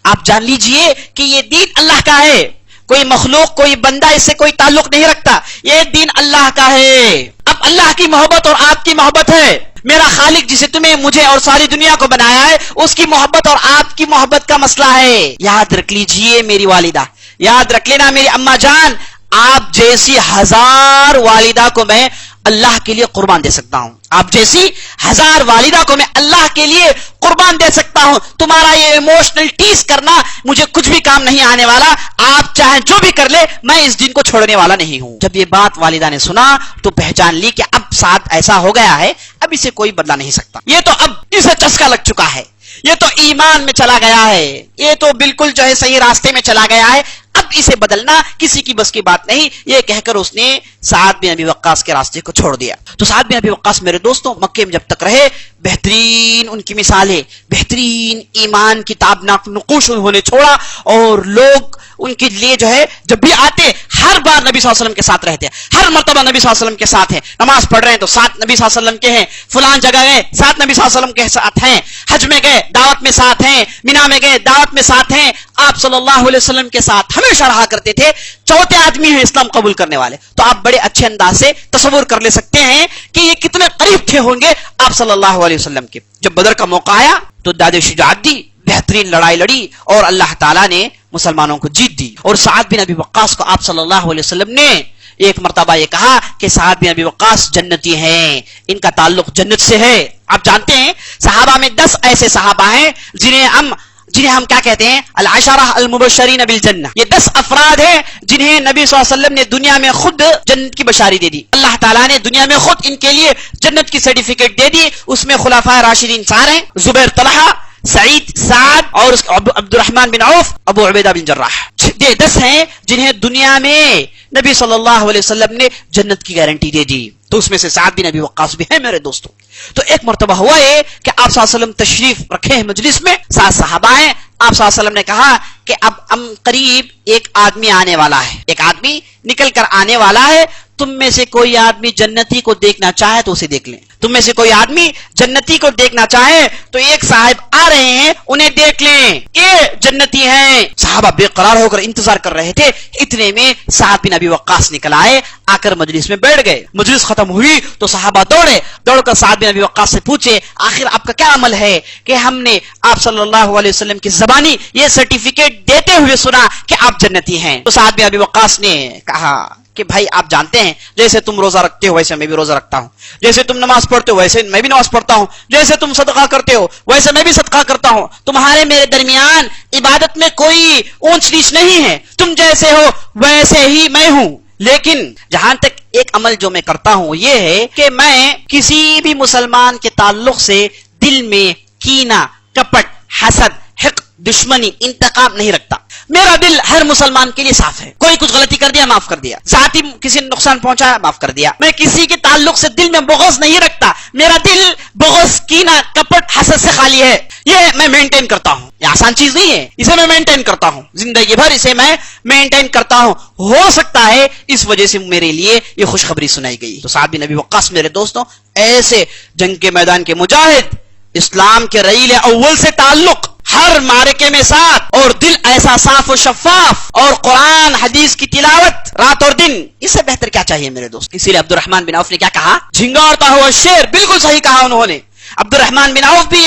آپ جان لیجئے کہ یہ دین اللہ کا ہے, کوئی مخلوق, کوئی بندہ اس سے کوئی تعلق نہیں رکھتا, یہ دین اللہ کا ہے. اب اللہ کی محبت اور آپ کی محبت ہے. میرا خالق جسے تمہیں, مجھے اور ساری دنیا کو بنایا ہے, اس کی محبت اور آپ کی محبت کا مسئلہ ہے. یاد رکھ لیجئے میری والدہ, یاد رکھ لینا میری اما جان, آپ جیسی ہزار والدہ کو میں اللہ کے لیے قربان دے سکتا ہوں, آپ جیسی ہزار والدہ کو میں اللہ کے لیے قربان دے سکتا ہوں. تمہارا یہ ایموشنل ٹیز کرنا مجھے کچھ بھی کام نہیں آنے والا, آپ چاہیں جو بھی کر لے, میں اس دین کو چھوڑنے والا نہیں ہوں. جب یہ بات والدہ نے سنا تو پہچان لی کہ اب ساتھ ایسا ہو گیا ہے, اب اسے کوئی بدلا نہیں سکتا, یہ تو اب اسے چسکا لگ چکا ہے, یہ تو ایمان میں چلا گیا ہے, یہ تو بالکل جو ہے صحیح راستے میں چلا گیا ہے, اب اسے بدلنا کسی کی بس کی بات نہیں. یہ کہہ کر اس نے سعد بن ابی وقاص کے راستے کو چھوڑ دیا. تو سعد بن ابی وقاص میرے دوستوں مکے میں جب تک رہے, بہترین ان کی مثالیں, بہترین ایمان کی تابناک نقوش انہوں نے چھوڑا, اور لوگ ان کے لیے جو ہے جب بھی آتے ہر بار نبی صلی اللہ علیہ وسلم کے ساتھ رہتے, ہر مرتبہ نبی صلی اللہ علیہ وسلم کے ساتھ ہیں, نماز پڑھ رہے ہیں تو ساتھ نبی صلی اللہ علیہ وسلم کے ہیں, فلان جگہ گئے ساتھ نبی صلی اللہ علیہ وسلم کے ساتھ ہیں, حج میں گئے دعوت میں ساتھ ہیں, مینا میں گئے دعوت میں ساتھ ہیں, آپ صلی اللہ علیہ وسلم کے ساتھ ہمیشہ رہا کرتے تھے. چوتھے آدمی ہیں اسلام قبول کرنے والے. تو آپ بڑے اچھے انداز سے تصور کر لے سکتے ہیں کہ یہ کتنے قریب تھے ہوں گے آپ صلی اللہ علیہ وسلم کے. جب بدر کا موقع آیا تو داد شجاعت دی، بہترین لڑائی لڑی اور اللہ تعالیٰ نے مسلمانوں کو جیت دی. اور سعد بن ابی وقاص کو آپ صلی اللہ علیہ وسلم نے ایک مرتبہ یہ کہا کہ سعد بن ابی وقاص جنتی ہیں، ان کا تعلق جنت سے ہے. آپ جانتے ہیں صحابہ میں 10 ایسے صحابہ ہیں جنہیں ہم کیا کہتے ہیں، العشرہ المبشرین بالجنہ. یہ 10 افراد ہیں جنہیں نبی صلی اللہ علیہ وسلم نے دنیا میں خود جنت کی بشاری دے دی. اللہ تعالیٰ نے دنیا میں خود ان کے لیے جنت کی سرٹیفکیٹ دے دی. اس میں خلفائے راشدین 4 ہیں، زبیر، طلحہ، سعید، سعد اور عبد الرحمن بن عوف، ابو عبیدہ بن جراح. یہ 10 ہیں جنہیں دنیا میں نبی صلی اللہ علیہ وسلم نے جنت کی گارنٹی دے دی. تو اس میں سے سعد بن ابی وقاص بھی ہے میرے دوستوں. تو ایک مرتبہ ہوا ہے کہ آپ صلی اللہ علیہ وسلم تشریف رکھے ہیں مجلس میں، 7 صحابہ ہیں. آپ صلی اللہ علیہ وسلم نے کہا کہ اب قریب ایک آدمی آنے والا ہے، ایک آدمی نکل کر آنے والا ہے. تم میں سے کوئی آدمی جنتی کو دیکھنا چاہے تو اسے دیکھ لیں. تم میں سے کوئی آدمی جنتی کو دیکھنا چاہے تو ایک صاحب آ رہے ہیں، انہیں دیکھ لیں، یہ جنتی ہیں. صحابہ بے قرار ہو کر انتظار کر رہے تھے. اتنے میں سعد بن ابی وقاص نکل آئے، آ کر مجلس میں بیٹھ گئے. مجلس ختم ہوئی تو صحابہ دوڑ کر سعد بن ابی وقاص سے پوچھے آخر آپ کا کیا عمل ہے کہ ہم نے آپ صلی اللہ علیہ وسلم کی زبانی یہ سرٹیفکیٹ دیتے ہوئے سنا کہ آپ جنتی ہیں. تو سعد بن ابی وقاص نے کہا کہ بھائی آپ جانتے ہیں جیسے تم روزہ رکھتے ہو ویسے میں بھی روزہ رکھتا ہوں، جیسے تم نماز پڑھتے ہو ویسے میں بھی نماز پڑھتا ہوں، جیسے تم صدقہ کرتے ہو ویسے میں بھی صدقہ کرتا ہوں. تمہارے میرے درمیان عبادت میں کوئی اونچ نیچ نہیں ہے، تم جیسے ہو ویسے ہی میں ہوں. لیکن جہاں تک ایک عمل جو میں کرتا ہوں یہ ہے کہ میں کسی بھی مسلمان کے تعلق سے دل میں کینہ، کپٹ، حسد، حقد، دشمنی، انتقام نہیں رکھتا. میرا دل ہر مسلمان کے لیے صاف ہے. کوئی کچھ غلطی کر دیا معاف کر دیا، ذاتی کسی نے نقصان پہنچایا معاف کر دیا. میں کسی کے تعلق سے دل میں بغض نہیں رکھتا. میرا دل بغض، کینہ، کپٹ، حسد سے خالی ہے. یہ میں مینٹین کرتا ہوں. یہ آسان چیز نہیں ہے، اسے میں مینٹین کرتا ہوں زندگی بھر، اسے میں مینٹین کرتا ہوں. ہو سکتا ہے اس وجہ سے میرے لیے یہ خوشخبری سنائی گئی. تو سعد بن ابی وقاص میرے دوستوں ایسے جنگ کے میدان کے مجاہد، اسلام کے رعیل اول سے تعلق، ہر معرکے میں ساتھ، اور دل ایسا صاف و شفاف، اور قرآن حدیث کی تلاوت رات اور دن. اس سے بہتر کیا چاہیے میرے دوست؟ اسی لیے عبد الرحمن بن عوف نے کیا کہا؟ جھنگارتا ہوا شیر. بالکل صحیح کہا انہوں نے. عبد الرحمن بن عوف بھی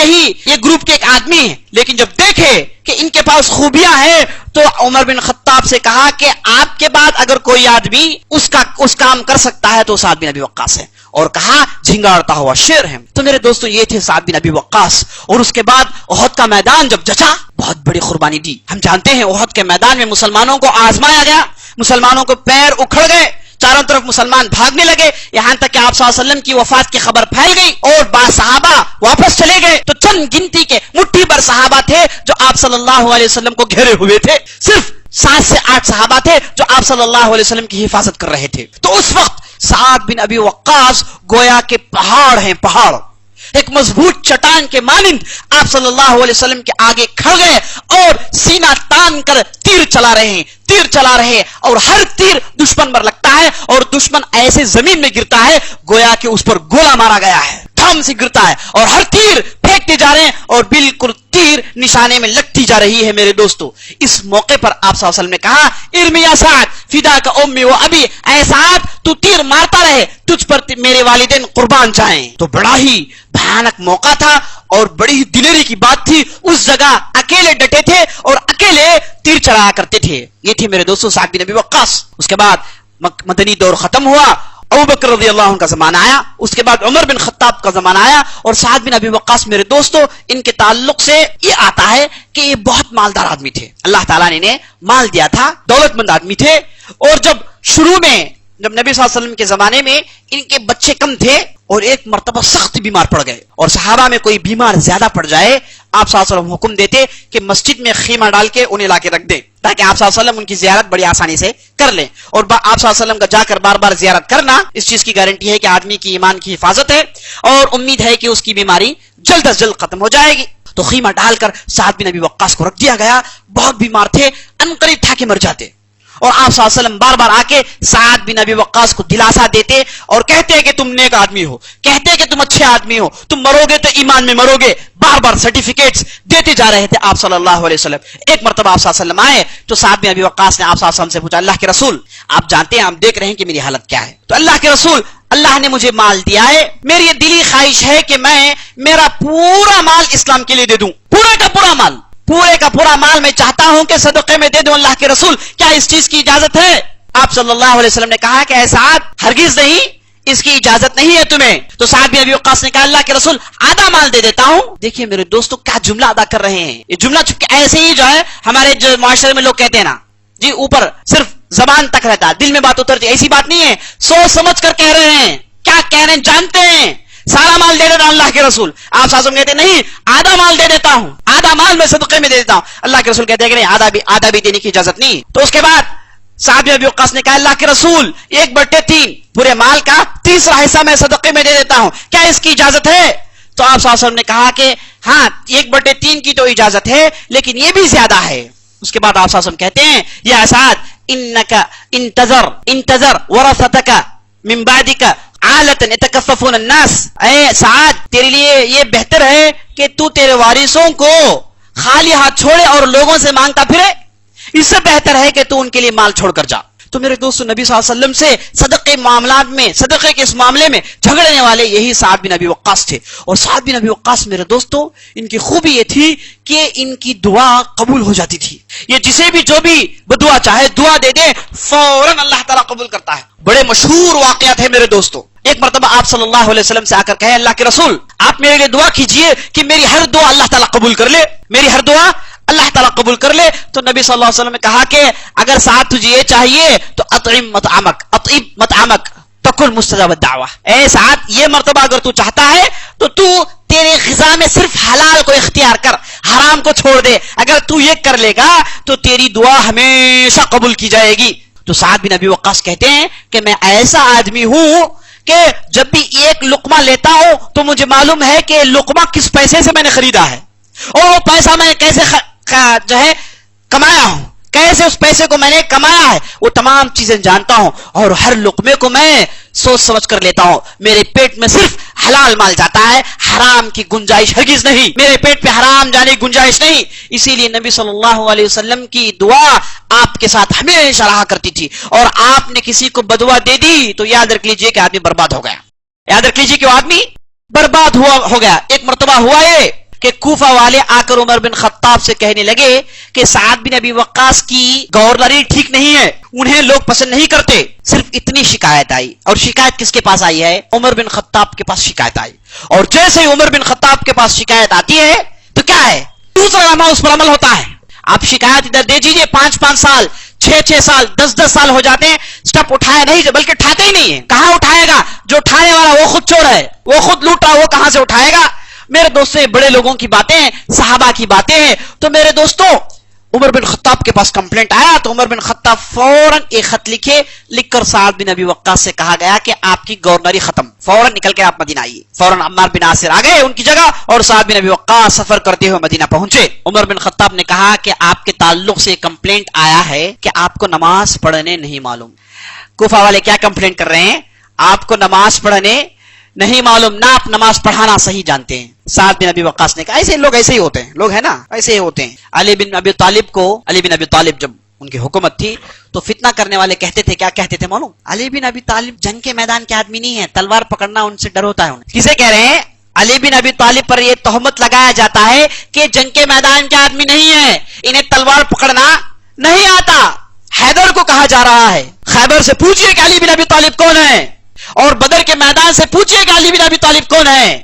یہ گروپ کے ایک آدمی ہیں، لیکن جب دیکھے کہ ان کے پاس خوبیاں ہیں تو عمر بن خطاب سے کہا کہ آپ کے بعد اگر کوئی آدمی اس کام کر سکتا ہے تو سعد بن ابی وقاص ہے، اور کہا جھنگارتا ہوا شیر ہے. تو میرے دوستوں یہ تھے سعد بن ابی وقاص. اور اس کے بعد احد کا میدان جب جچا، بہت بڑی قربانی دی. ہم جانتے ہیں احد کے میدان میں مسلمانوں کو آزمایا گیا، مسلمانوں کو پیر اکھڑ گئے، چاروں طرف مسلمان بھاگنے لگے، یہاں تک کہ آپ صلی اللہ علیہ وسلم کی وفات کی خبر پھیل گئی اور بعض صحابہ واپس چلے گئے. تو چند گنتی کے مٹھی بھر صحابہ تھے جو آپ صلی اللہ علیہ وسلم کو گھیرے ہوئے تھے. صرف 7 سے 8 صحابہ تھے جو آپ صلی اللہ علیہ وسلم کی حفاظت کر رہے تھے. تو اس وقت سعد بن ابی وقاص گویا کے پہاڑ ہیں، پہاڑ، ایک مضبوط چٹان کے مانند آپ صلی اللہ علیہ وسلم کے آگے کھڑ گئے اور سینہ تان کر تیر چلا رہے ہیں اور ہر تیر دشمن پر لگتا ہے اور دشمن ایسے زمین میں گرتا ہے گویا کہ اس پر گولا مارا گیا ہے، دھم سے گرتا ہے اور ہر تیر پھینکتے جا رہے ہیں اور بالکل تیر نشانے میں لگتی جا رہی ہے. میرے دوستو اس موقع پر آپ صلی اللہ علیہ وسلم نے کہا ارمی یا سعد فدا کا امی و ابی، اے سعد تو تیر مارتا رہے، تجھ پر میرے والدین قربان جائیں. تو بڑا ہی بھیانک موقع تھا اور بڑی ہی دلیری کی بات تھی. اس جگہ اکیلے ڈٹے تھے اور اکیلے تیر چلایا کرتے تھے. یہ تھے میرے دوستو سعد بن ابی وقاص. اس کے بعد مدنی دور ختم ہوا، ابوبکر رضی اللہ عنہ کا زمانہ آیا، اس کے بعد عمر بن خطاب کا زمانہ آیا، اور سعد بن ابی وقاص میرے دوستو ان کے تعلق سے یہ آتا ہے کہ یہ بہت مالدار آدمی تھے. اللہ تعالیٰ نے انہیں مال دیا تھا، دولت مند آدمی تھے. اور جب شروع میں جب نبی صلی اللہ علیہ وسلم کے زمانے میں ان کے بچے کم تھے اور ایک مرتبہ سخت بیمار پڑ گئے، اور صحابہ میں کوئی بیمار زیادہ پڑ جائے آپ صلی اللہ علیہ وسلم حکم دیتے کہ مسجد میں خیمہ ڈال کے انہیں لا کے رکھ دیں تاکہ آپ صلی اللہ علیہ وسلم ان کی زیارت بڑی آسانی سے کر لیں. اور آپ صلی اللہ علیہ وسلم کا جا کر بار بار زیارت کرنا اس چیز کی گارنٹی ہے کہ آدمی کی ایمان کی حفاظت ہے اور امید ہے کہ اس کی بیماری جلد از جلد ختم ہو جائے گی. تو خیمہ ڈال کر سعد بن ابی وقاص کو رکھ دیا گیا. بہت بیمار تھے، عنقریب تھا کہ مر جاتے، اور آپ صلی اللہ علیہ وسلم بار بار آ کے سعد بن ابی وقاص کو دلاسا دیتے اور کہتے کہ تم نیک آدمی ہو، کہتے کہ تم اچھے آدمی ہو، تم مرو گے تو ایمان میں مرو گے. بار بار سرٹیفکیٹس دیتے جا رہے تھے آپ صلی اللہ علیہ وسلم. ایک مرتبہ آپ صلی اللہ علیہ وسلم آئے تو سعد بن ابی وقاص نے آپ صلی اللہ علیہ وسلم سے پوچھا اللہ کے رسول آپ جانتے ہیں، ہم دیکھ رہے ہیں کہ میری حالت کیا ہے. تو اللہ کے رسول اللہ نے مجھے مال دیا ہے, میری یہ دلی خواہش ہے کہ میں میرا پورا مال اسلام کے لیے دے دوں, پورے کا پورا مال میں چاہتا ہوں کہ صدقے میں دے دوں. اللہ کے رسول, کیا اس چیز کی اجازت ہے؟ آپ صلی اللہ علیہ وسلم نے کہا کہ اے سعد, ہرگز نہیں, اس کی اجازت نہیں ہے تمہیں. تو سعد بن ابی وقاص نے کہا اللہ کے رسول آدھا مال دے دیتا ہوں. دیکھیے میرے دوستو کیا جملہ ادا کر رہے ہیں. یہ جملہ چونکہ ایسے ہی جو ہے ہمارے جو معاشرے میں لوگ کہتے ہیں نا جی, اوپر صرف زبان تک رہتا, دل میں بات اترتی, ایسی بات نہیں ہے. سوچ سمجھ کر کہہ رہے ہیں, کیا کہہ رہے ہیں جانتے ہیں. سارا مال دے دیتا اللہ کے رسول. آپ سازم کہتے ہیں نہیں, آدھا مال دے دیتا ہوں, آدھا مال میں صدقے میں دے دیتا ہوں. اللہ کے رسول کہتے ہیں کہ نہیں, آدھا بھی دینے کی اجازت نہیں. تو اس کے بعد سعد بن ابی وقاص نے کہا اللہ کے رسول 1/3 پورے مال کا تیسرا حصہ میں صدقے میں دے دیتا ہوں, کیا اس کی اجازت ہے؟ تو آپ صلی اللہ علیہ وسلم نے کہا کہ ہاں 1/3 کی تو اجازت ہے, لیکن یہ بھی زیادہ ہے. اس کے بعد آپ صلی اللہ علیہ وسلم کہتے ہیں یا سعد انکا انتظر ورثتک من بعدک عالتا یتکففون الناس. اے سعد, تیرے لیے یہ بہتر ہے کہ تو تیرے وارثوں کو خالی ہاتھ چھوڑے اور لوگوں سے مانگتا پھرے, اس سے بہتر ہے کہ تو ان کے لیے مال چھوڑ کر جا. تو میرے دوستو نبی صلی اللہ علیہ وسلم سے صدقے معاملات میں, صدقے کے اس معاملے میں جھگڑنے والے یہی سعد بن ابی وقاص تھے. اور سعد بن ابی وقاص میرے دوستو, ان کی خوبی یہ تھی کہ ان کی دعا قبول ہو جاتی تھی. یہ جسے بھی جو بھی دعا چاہے دعا دے دے, فوراً اللہ تعالیٰ قبول کرتا ہے. بڑے مشہور واقعات ہیں میرے دوستو. ایک مرتبہ آپ صلی اللہ علیہ وسلم سے آ کر کہے اللہ کے رسول آپ میرے لیے دعا کیجئے کہ میری ہر دعا اللہ تعالیٰ قبول کر لے, میری ہر دعا اللہ تعالیٰ قبول کر لے. تو نبی صلی اللہ علیہ وسلم نے کہا کہ اگر ساتھ تجھے یہ چاہیے تو اطعم مطعمک تکن مستجاب الدعوہ. اے ساتھ, یہ مرتبہ اگر تو چاہتا ہے تو تیرے غذا میں صرف حلال کو اختیار کر, حرام کو چھوڑ دے. اگر تو یہ کر لے گا تو تیری دعا ہمیشہ قبول کی جائے گی. تو سعد بن ابی وقاص کہتے ہیں کہ میں ایسا آدمی ہوں کہ جب بھی ایک لقمہ لیتا ہوں تو مجھے معلوم ہے کہ لقمہ کس پیسے سے میں نے خریدا ہے, اور وہ پیسہ میں کیسے جو ہے کمایا ہوں, کیسے اس پیسے کو میں نے کمایا ہے, وہ تمام چیزیں جانتا ہوں. اور ہر لقمے کو میں سوچ سمجھ کر لیتا ہوں. میرے پیٹ میں صرف حلال مال جاتا ہے, حرام کی گنجائش ہرگز نہیں, میرے پیٹ پہ حرام جانے کی گنجائش نہیں. اسی لیے نبی صلی اللہ علیہ وسلم کی دعا آپ کے ساتھ ہمیشہ رہا کرتی تھی. اور آپ نے کسی کو بدعا دے دی تو یاد رکھ لیجئے کہ آدمی برباد ہو گیا, یاد رکھ لیجئے کہ وہ آدمی برباد ہو گیا. ایک مرتبہ ہوا یہ کہ کوفہ والے آ کر عمر بن خطاب سے کہنے لگے کہ سعد بن ابی وقاص کی گورنری ٹھیک نہیں ہے, انہیں لوگ پسند نہیں کرتے. صرف اتنی شکایت آئی, اور شکایت کس کے پاس آئی ہے؟ عمر بن خطاب کے پاس شکایت آئی. اور جیسے ہی عمر بن خطاب کے پاس شکایت آتی ہے تو کیا ہے, دوسرا لمحہ اس پر عمل ہوتا ہے. آپ شکایت ادھر دے دیجیے, 5 سال 6 سال 10 سال ہو جاتے ہیں, سٹپ اٹھایا نہیں, بلکہ اٹھاتے ہی نہیں ہے. کہاں اٹھائے گا؟ جو اٹھانے والا وہ خود چور ہے, وہ خود لوٹ رہا, وہ کہاں سے اٹھائے گا؟ میرے دوستوں, بڑے لوگوں کی باتیں ہیں, صحابہ کی باتیں ہیں. تو میرے دوستوں, عمر بن خطاب کے پاس کمپلینٹ آیا تو عمر بن خطاب فوراً ایک خط لکھ کر سعد بن ابی وقاص سے کہا گیا کہ آپ کی گورنری ختم, فوراً نکل کے آپ مدینہ آئیے. فوراً عمار بن یاسر آ گئے ان کی جگہ, اور سعد بن ابی وقاص سفر کرتے ہوئے مدینہ پہنچے. عمر بن خطاب نے کہا کہ آپ کے تعلق سے کمپلینٹ آیا ہے کہ آپ کو نماز پڑھنے نہیں معلوم. کوفہ والے کیا کمپلینٹ کر رہے ہیں؟ آپ کو نماز پڑھنے نہیں معلوم, نہ آپ نماز پڑھانا صحیح جانتے ہیں. سعد بن ابی وقاص نے کہا ایسے لوگ ایسے ہی ہوتے ہیں, لوگ ہیں نا ایسے ہی ہوتے ہیں. علی بن ابی طالب جب ان کی حکومت تھی تو فتنہ کرنے والے کہتے تھے, کیا کہتے تھے معلوم؟ علی بن ابی طالب جنگ کے میدان کے آدمی نہیں ہے, تلوار پکڑنا ان سے ڈر ہوتا ہے انہیں. کسے کہہ رہے ہیں؟ علی بن ابی طالب پر یہ تہمت لگایا جاتا ہے کہ جنگ کے میدان کے آدمی نہیں ہے, انہیں تلوار پکڑنا نہیں آتا. حیدر کو کہا جا رہا ہے, خیبر سے پوچھئے کہ علی بن ابی طالب کون ہے, اور بدر کے میدان سے پوچھئے کہ علی بن ابی طالب کون ہے.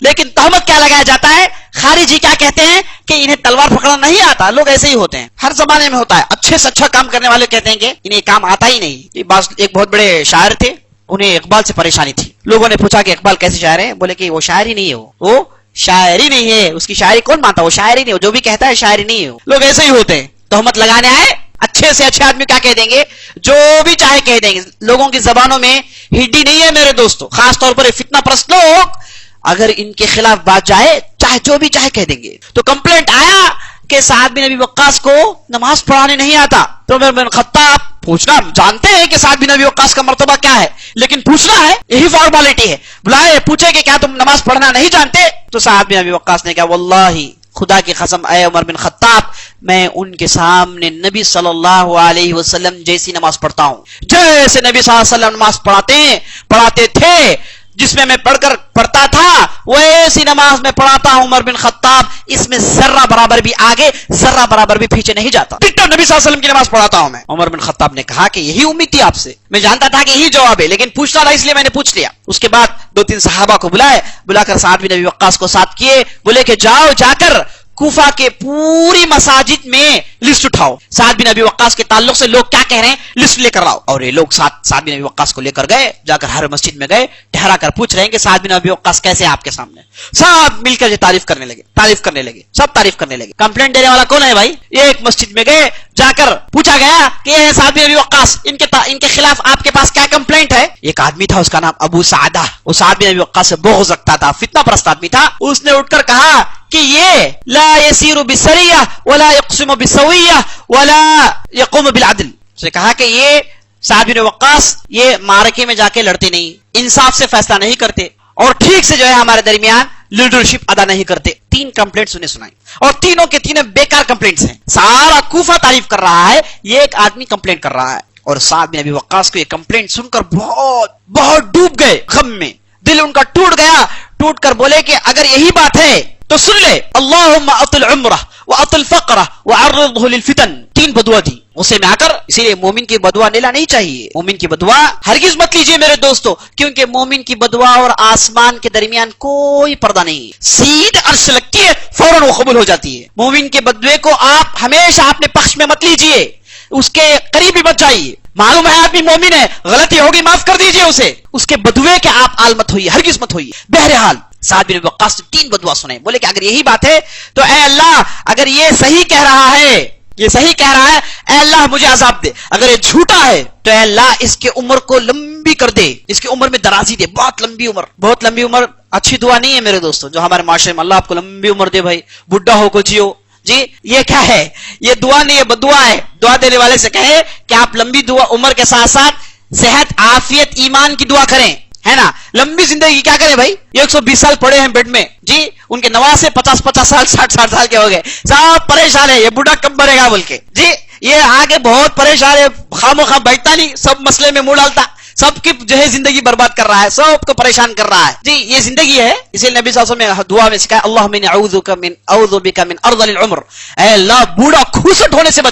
لیکن تہمت کیا لگایا جاتا ہے؟ خارجی کیا کہتے ہیں کہ انہیں تلوار پکڑنا نہیں آتا. لوگ ایسے ہی ہوتے ہیں, ہر زمانے میں ہوتا ہے. اچھے سے اچھا کام کرنے والے کہتے ہیں کہ انہیں کام آتا ہی نہیں. ایک بہت بڑے شاعر تھے, انہیں اقبال سے پریشانی تھی. لوگوں نے پوچھا کہ اقبال کیسے شاعر ہے؟ بولے کہ وہ شاعر ہی نہیں ہے, وہ شاعر ہی نہیں ہے, اس کی شاعری کون مانتا, وہ شاعر ہی نہیں, جو بھی کہتا ہے شاعر ہی نہیں ہے. لوگ ایسے ہی ہوتے ہیں, تہمت لگانے آئے, اچھے سے اچھے آدمی کیا کہہ دیں گے, جو بھی چاہے کہہ دیں گے. لوگوں کی زبانوں میں ہڈی نہیں ہے میرے دوستوں, خاص طور پر فتنہ پرست لوگ, اگر ان کے خلاف بات جائے چاہے جو بھی چاہے کہہ دیں گے. تو کمپلینٹ آیا کہ سعد بن ابی وقاص کو نماز پڑھانے نہیں آتا. تو عمر بن خطاب پوچھنا جانتے ہیں کہ سعد بن ابی وقاص کا مرتبہ کیا ہے, لیکن پوچھنا ہے, یہی فارمیلٹی ہے. بلائے پوچھے کہ کیا تم نماز پڑھنا نہیں جانتے؟ تو سعد بن ابی وقاص نے کہا واللہ خدا کی قسم اے عمر بن خطاب، میں ان کے سامنے نبی صلی اللہ علیہ وسلم جیسی نماز پڑھتا ہوں، جیسے نبی صلی اللہ علیہ وسلم نماز پڑھاتے تھے، جس میں پڑھتا تھا ویسی نماز میں پڑھاتا ہوں عمر بن خطاب، اس میں ذرہ برابر بھی آگے ذرہ برابر بھی پیچھے نہیں جاتا، ڈٹو نبی صلی اللہ علیہ وسلم کی نماز پڑھاتا ہوں میں۔ عمر بن خطاب نے کہا کہ یہی امید تھی آپ سے، میں جانتا تھا کہ یہی جواب ہے، لیکن پوچھنا تھا اس لیے میں نے پوچھ لیا۔ اس کے بعد 2-3 صحابہ کو بلا کر سعد بن ابی وقاص کو ساتھ کیے، بولے کہ جا کر کوفہ کے پوری مساجد میں لسٹ اٹھاؤ، سعد بن ابی وقاص کے تعلق سے لوگ کیا کہہ رہے ہیں لسٹ لے کر آؤ۔ اور یہ لوگ سعد بن ابی وقاص کو لے کر گئے، جا کر ہر مسجد میں گئے، ٹھہرا کر پوچھ رہے ہیں کہ سعد بن ابی وقاص کیسے ہیں آپ کے سامنے؟ سب مل کر تعریف کرنے لگے، سب تعریف کرنے لگے۔ کمپلینٹ دینے والا کون ہے بھائی؟ ایک مسجد میں گئے، جا کر پوچھا گیا کہ یہ سعد بن ابی وقاص، ان کے خلاف آپ کے پاس کیا کمپلینٹ ہے؟ ایک آدمی تھا، اس کا نام ابو سعدہ، وہ سعد بن ابی وقاص سے بغض رکھتا تھا، فتنہ پرست آدمی تھا۔ اس نے اٹھ کر کہا کہ یہ لا يسير بسریہ ولا يقسم بسویہ ولا يقوم بالعدل، اس نے کہا کہ یہ سعد بن وقاص یہ معرکے میں جا کے لڑتے نہیں، انصاف سے فیصلہ نہیں کرتے، اور ٹھیک سے جو ہے ہمارے درمیان لیڈرشپ ادا نہیں کرتے۔ 3 کمپلینٹس انہیں سنائی، اور تینوں کے تینوں بیکار کمپلینٹس ہیں، سارا کوفہ تعریف کر رہا ہے، یہ ایک آدمی کمپلینٹ کر رہا ہے۔ اور سعد بن ابی وقاص کو یہ کمپلینٹ سن کر بہت ڈوب گئے غم میں، دل ان کا ٹوٹ گیا، ٹوٹ کر بولے کہ اگر یہی بات ہے تو سن لے، اللہم اطل عمرہ واطل فقرہ وعرضہ للفتن، 3 بدعا دی غصے میں آ کر۔ اسی لیے مومن کی بدعا لینا نہیں چاہیے، مومن کی بدعا ہرگز مت لیجیے میرے دوستو، کیونکہ مومن کی بدعا اور آسمان کے درمیان کوئی پردہ نہیں، سیدھ عرش لگتی ہے، فوراً وہ قبول ہو جاتی ہے۔ مومن کے بدعے کو آپ ہمیشہ اپنے پخش میں مت لیجیے، اس کے قریب ہی مت جائیے، معلوم ہے آدمی مومن ہے، غلطی ہوگی معاف کر دیجیے اسے، اس کے بدعے کے آپ آل مت ہوئیے، ہرگز مت ہوئیے۔ بہرحال سعد بن وقاص نے 3 بدعا سنے، بولے کہ اگر یہی بات ہے تو اے اللہ، اگر یہ صحیح کہہ رہا ہے، اے اللہ مجھے عذاب دے، اگر یہ جھوٹا ہے تو اے اللہ اس کے عمر کو لمبی کر دے، اس کی عمر میں درازی دے، بہت لمبی عمر اچھی دعا نہیں ہے میرے دوستو، جو ہمارے معاشرے میں اللہ آپ کو لمبی عمر دے بھائی، بڈھا ہو کو جیو، جی یہ کیا ہے؟ یہ دعا نہیں ہے، بدعا ہے۔ دعا دینے والے سے کہے کہ آپ لمبی عمر کے ساتھ ساتھ صحت، عافیت، ایمان کی دعا کریں، ہے نا، لمبی زندگی کیا کریں بھائی؟ 120 سال پڑے ہیں بیڈ میں، جی ان کے نواسے 50 سال 60 سال کے ہو گئے، سب پریشان ہے، یہ بوڑھا کب مرے گا بول کے، جی یہ آگے بہت پریشان ہے، خاموخواہ بیٹھتا نہیں، سب مسئلے میں منہ ڈالتا، سب کی جو ہے زندگی برباد کر رہا ہے، سب کو پریشان کر رہا ہے، جی یہ زندگی ہے۔ اسی لیے نبی صلی اللہ علیہ وسلم نے دعا میں سکھایا، اللہم انی اعوذ بک من ارذل العمر، اے اللہ بوڑھا کھوسٹ ہونے سے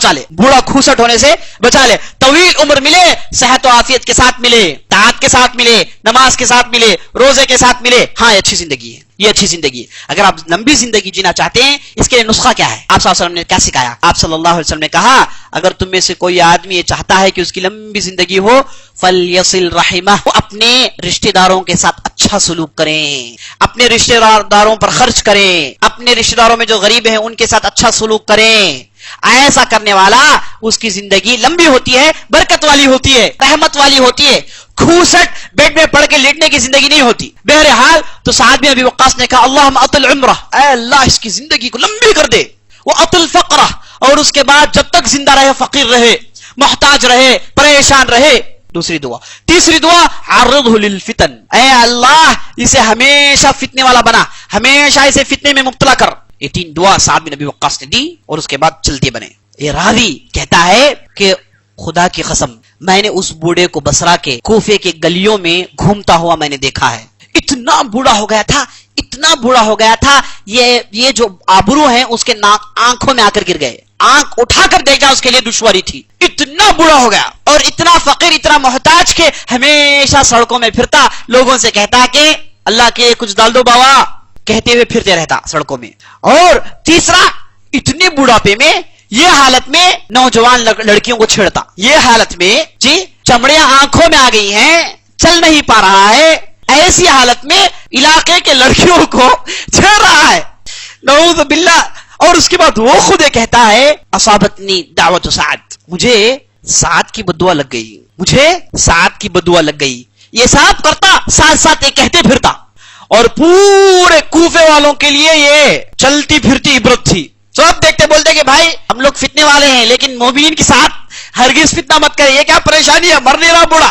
بچا لے، طویل عمر ملے، صحت و عافیت کے ساتھ ملے، طاعت کے ساتھ ملے، نماز کے ساتھ ملے، روزے کے ساتھ ملے، ہاں یہ اچھی زندگی ہے، یہ اچھی زندگی ہے۔ اگر آپ لمبی زندگی جینا چاہتے ہیں، اس کے لیے نسخہ کیا ہے؟ آپ صلی اللہ علیہ وسلم نے کیا سکھایا؟ آپ صلی اللہ علیہ وسلم نے کہا اگر تم میں سے کوئی آدمی یہ چاہتا ہے کہ اس کی لمبی زندگی ہو، فلیصل رحمہ، اپنے رشتہ داروں کے ساتھ اچھا سلوک کریں، اپنے رشتہ داروں پر خرچ کریں، اپنے رشتہ داروں میں جو غریب ہیں ان کے ساتھ اچھا سلوک کریں۔ ایسا کرنے والا اس کی زندگی لمبی ہوتی ہے، برکت والی ہوتی ہے، رحمت والی ہوتی ہے، کھوسٹ بیڈ میں پڑھ کے لیٹنے کی زندگی نہیں ہوتی۔ بہرحال تو سعد بن ابی وقاص نے کہا اللہم اطل عمرہ، اے اللہ اس کی زندگی کو لمبی کر دے، وہ اطل فقرہ، اور اس کے بعد جب تک زندہ رہے فقیر رہے، محتاج رہے، پریشان رہے۔ دوسری دعا۔ تیسری دعا عرضہ للفتن، اے اللہ اسے ہمیشہ فتنے والا بنا، ہمیشہ اسے فتنے میں مبتلا کر۔ یہ 3 دعا سعد بن ابی وقاص نے دی اور اس کے بعد چلتے بنے۔ یہ راوی کہتا ہے کہ خدا کی قسم میں نے اس بوڑھے کو بصرہ کے کوفے کے گلیوں میں گھومتا ہوا میں نے دیکھا ہے، اتنا بوڑھا ہو گیا تھا، یہ جو آبرو ہیں اس کے آنکھوں میں آ کر گر گئے، آنکھ اٹھا کر دیکھنا اس کے لیے دشواری تھی، اتنا بوڑھا ہو گیا اور اتنا فقیر، اتنا محتاج کہ ہمیشہ سڑکوں میں پھرتا، لوگوں سے کہتا کہ اللہ کے کچھ ڈال دو باوا، کہتے ہوئے پھرتے رہتا سڑکوں میں۔ اور تیسرا، اتنے بوڑھاپے میں یہ حالت میں نوجوان لڑکیوں کو چھیڑتا، یہ حالت میں جی چمڑیاں آنکھوں میں آ گئی ہیں، چل نہیں پا رہا ہے، ایسی حالت میں علاقے کے لڑکیوں کو چھیڑ رہا ہے، نعوذ باللہ۔ اور اس کے بعد وہ خود کہتا ہے اصابتنی دعوت سعد، مجھے سعد کی بدعا لگ گئی، یہ سب کرتا ساتھ ساتھ یہ کہتے پھرتا، اور پورے کوفے والوں کے لیے یہ چلتی پھرتی عبرت تھی۔ سب دیکھتے بولتے کہ بھائی ہم لوگ فتنے والے ہیں، لیکن مومنین کے ساتھ ہرگز فتنہ مت کرے، یہ کیا پریشانی ہے، مر نہیں رہا بوڑھا،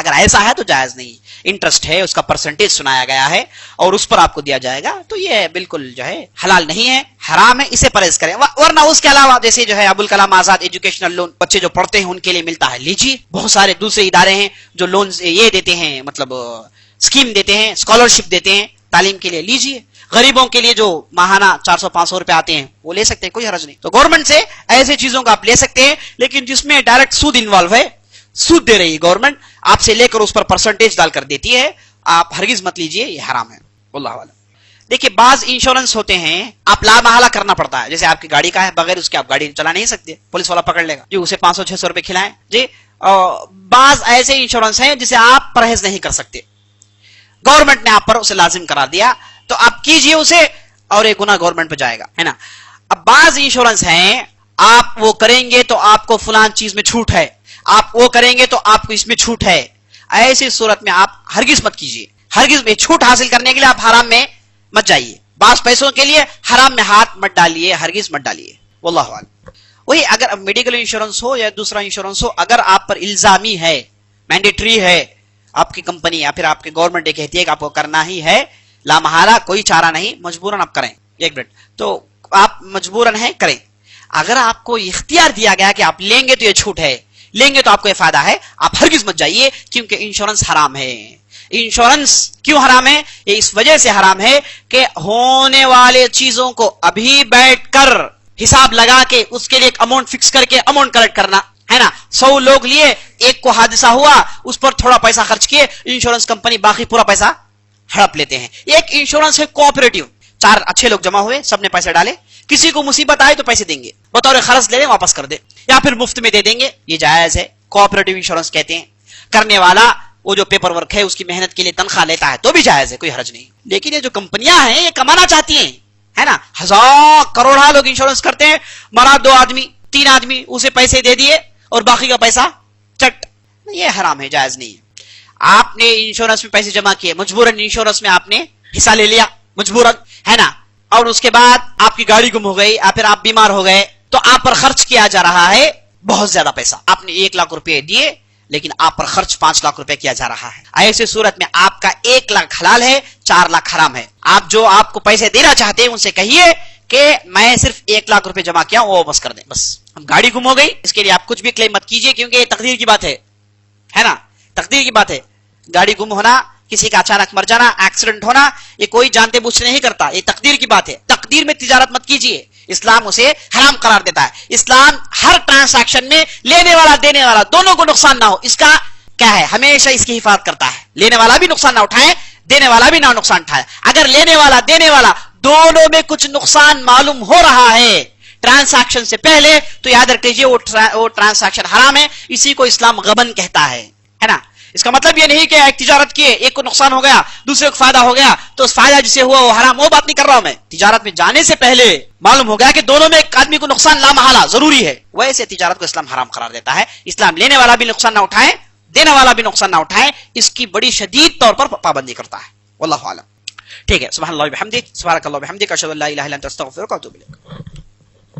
اگر ایسا ہے تو جائز نہیں. انٹرسٹ ہے, اس کا پرسنٹیج سنایا گیا ہے اور اس پر آپ کو دیا جائے گا, تو یہ بالکل جو ہے حلال نہیں ہے, حرام ہے, اسے پرہیز کریں. ورنہ اس کے علاوہ جیسے جو ہے ابوالکلام آزاد ایجوکیشنل لون بچے جو پڑھتے ہیں ان کے لیے ملتا ہے, لیجیے. بہت سارے دوسرے ادارے ہیں جو لون یہ دیتے ہیں, مطلب اسکیم دیتے ہیں, اسکالرشپ دیتے ہیں تعلیم کے لیے, لیجیے. غریبوں کے لیے جو ماہانہ 400-500 روپے آتے ہیں وہ لے سکتے ہیں, کوئی حرج نہیں. تو گورنمنٹ سے ایسے چیزوں کو آپ لے سکتے ہیں, لیکن جس میں ڈائریکٹ سود انوالو ہے, سود دے رہی ہے گورنمنٹ, آپ سے لے کر اس پر پرسنٹیج ڈال کر دیتی ہے, آپ ہرگز مت لیجئے, یہ حرام ہے. واللہ اعلم. دیکھیے بعض انشورنس ہوتے ہیں آپ لامحالہ کرنا پڑتا ہے, جیسے آپ کی گاڑی کا ہے, بغیر اس کے آپ گاڑی چلا نہیں سکتے, پولیس والا پکڑ لے گا جی, اسے 500-600 روپے کھلائیں جی. بعض ایسے انشورنس ہیں جسے آپ پرہیز نہیں کر سکتے, گورنمنٹ نے آپ پر اسے لازم قرار دیا, تو آپ کیجئے اسے, اور ایک گناہ گورنمنٹ پہ جائے گا, ہے نا. اب بعض انشورنس ہیں آپ وہ کریں گے تو آپ کو فلان چیز میں چھوٹ ہے, آپ وہ کریں گے تو آپ کو اس میں چھوٹ ہے. ایسی صورت میں آپ ہرگز مت کیجئے, ہرگز میں چھوٹ حاصل کرنے کے لیے آپ حرام میں مت جائیے, بعض پیسوں کے لیے حرام میں ہاتھ مت ڈالیے, ہرگز مت ڈالیے. واللہ اعلم. وہی اگر میڈیکل انشورنس ہو یا دوسرا انشورنس ہو, اگر آپ پر الزامی ہے, مینڈیٹری ہے, آپ کی کمپنی یا پھر آپ کی گورنمنٹ یہ کہتی ہے کہ آپ کو کرنا ہی ہے, لامحالہ کوئی چارہ نہیں, مجبوراً آپ کریں. ایک منٹ, تو آپ مجبوراً ہیں کریں. اگر آپ کو اختیار دیا گیا کہ آپ لیں گے تو یہ چھوٹ ہے, لیں گے تو آپ کو یہ فائدہ ہے, آپ ہرگز مت جائیے, کیونکہ انشورنس حرام ہے. انشورنس کیوں حرام ہے؟ یہ اس وجہ سے حرام ہے کہ ہونے والے چیزوں کو ابھی بیٹھ کر حساب لگا کے اس کے لیے ایک اماؤنٹ فکس کر کے اماؤنٹ کلیکٹ کرنا ہے نا. 100 لوگ لیے, ایک کو حادثہ ہوا, اس پر تھوڑا پیسہ خرچ کیے, انشورنس کمپنی باقی پورا پیسہ ہڑپ لیتے ہیں. ایک انشورنس ہے کوآپریٹو, 4 اچھے لوگ جمع ہوئے, سب نے پیسے ڈالے, کسی کو مصیبت آئے تو پیسے دیں گے, بطور خرچ لے لیں واپس کر دے, یا پھر مفت میں دے دیں گے, یہ جائز ہے. کوآپریٹو انشورنس کہتے ہیں. کرنے والا وہ جو پیپر ورک ہے اس کی محنت کے لیے تنخواہ لیتا ہے تو بھی جائز ہے, کوئی حرج نہیں. لیکن یہ جو کمپنیاں ہیں یہ کمانا چاہتی ہیں, ہے نا. ہزار کروڑا لوگ انشورنس کرتے ہیں, مرا 2 آدمی 3 آدمی, اسے پیسے دے دیے اور باقی کا پیسہ چٹ, یہ حرام ہے, جائز نہیں ہے. آپ نے انشورنس میں پیسے جمع کیے, مجبوراً انشورنس میں آپ نے حصہ لے لیا, مجبوراً, ہے نا, اور اس کے بعد آپ کی گاڑی گم ہو گئی یا پھر آپ بیمار ہو گئے, تو آپ پر خرچ کیا جا رہا ہے بہت زیادہ پیسہ. آپ نے 1 لاکھ روپے دیے, لیکن آپ پر خرچ 5 لاکھ روپے کیا جا رہا ہے. ایسے صورت میں آپ کا 1 لاکھ حلال ہے, 4 لاکھ حرام ہے. آپ جو آپ کو پیسے دینا چاہتے ہیں ان سے کہیے کہ میں صرف 1 لاکھ روپے جمع کیا, وہ واپس کر دیں بس. اب گاڑی گم ہو گئی, اس کے لیے آپ کچھ بھی کلیم مت کیجئے, کیونکہ یہ تقدیر کی بات ہے نا, تقدیر کی بات ہے. گاڑی گم ہونا, کسی کا اچانک مر جانا, ایکسیڈنٹ ہونا, یہ کوئی جانتے بوجھ سے نہیں کرتا, یہ تقدیر کی بات ہے. تقدیر میں تجارت مت کیجئے, اسلام اسے حرام قرار دیتا ہے. اسلام ہر ٹرانزیکشن میں لینے والا دینے والا دونوں کو نقصان نہ ہو, اس کا کیا ہے, ہمیشہ اس کی حفاظت کرتا ہے. لینے والا بھی نقصان نہ اٹھائے, دینے والا بھی نہ نقصان اٹھائے. اگر لینے والا دینے والا دونوں میں کچھ نقصان معلوم ہو رہا ہے ٹرانزیکشن سے پہلے, تو یاد رکھ لیجیے وہ ٹرانزیکشن حرام ہے. اسی کو اسلام غبن کہتا ہے نا. اس کا مطلب یہ نہیں کہ ایک تجارت کیے, ایک کو نقصان ہو گیا, دوسرے کو فائدہ ہو گیا, تو اس فائدہ جسے ہوا وہ حرام, وہ بات نہیں کر رہا ہوں میں. تجارت میں جانے سے پہلے معلوم ہو گیا کہ دونوں میں ایک آدمی کو نقصان لامحالہ ضروری ہے, ویسے تجارت کو اسلام حرام قرار دیتا ہے. اسلام لینے والا بھی نقصان نہ اٹھائے, دینے والا بھی نقصان نہ اٹھائے, اس کی بڑی شدید طور پر پابندی کرتا ہے. واللہ اعلم. ٹھیک ہے, سبحان اللہ وبحمدہ, سبحانک اللہ وبحمدک, اشہد ان لا الہ الا انت, استغفرک و اتوب الیک.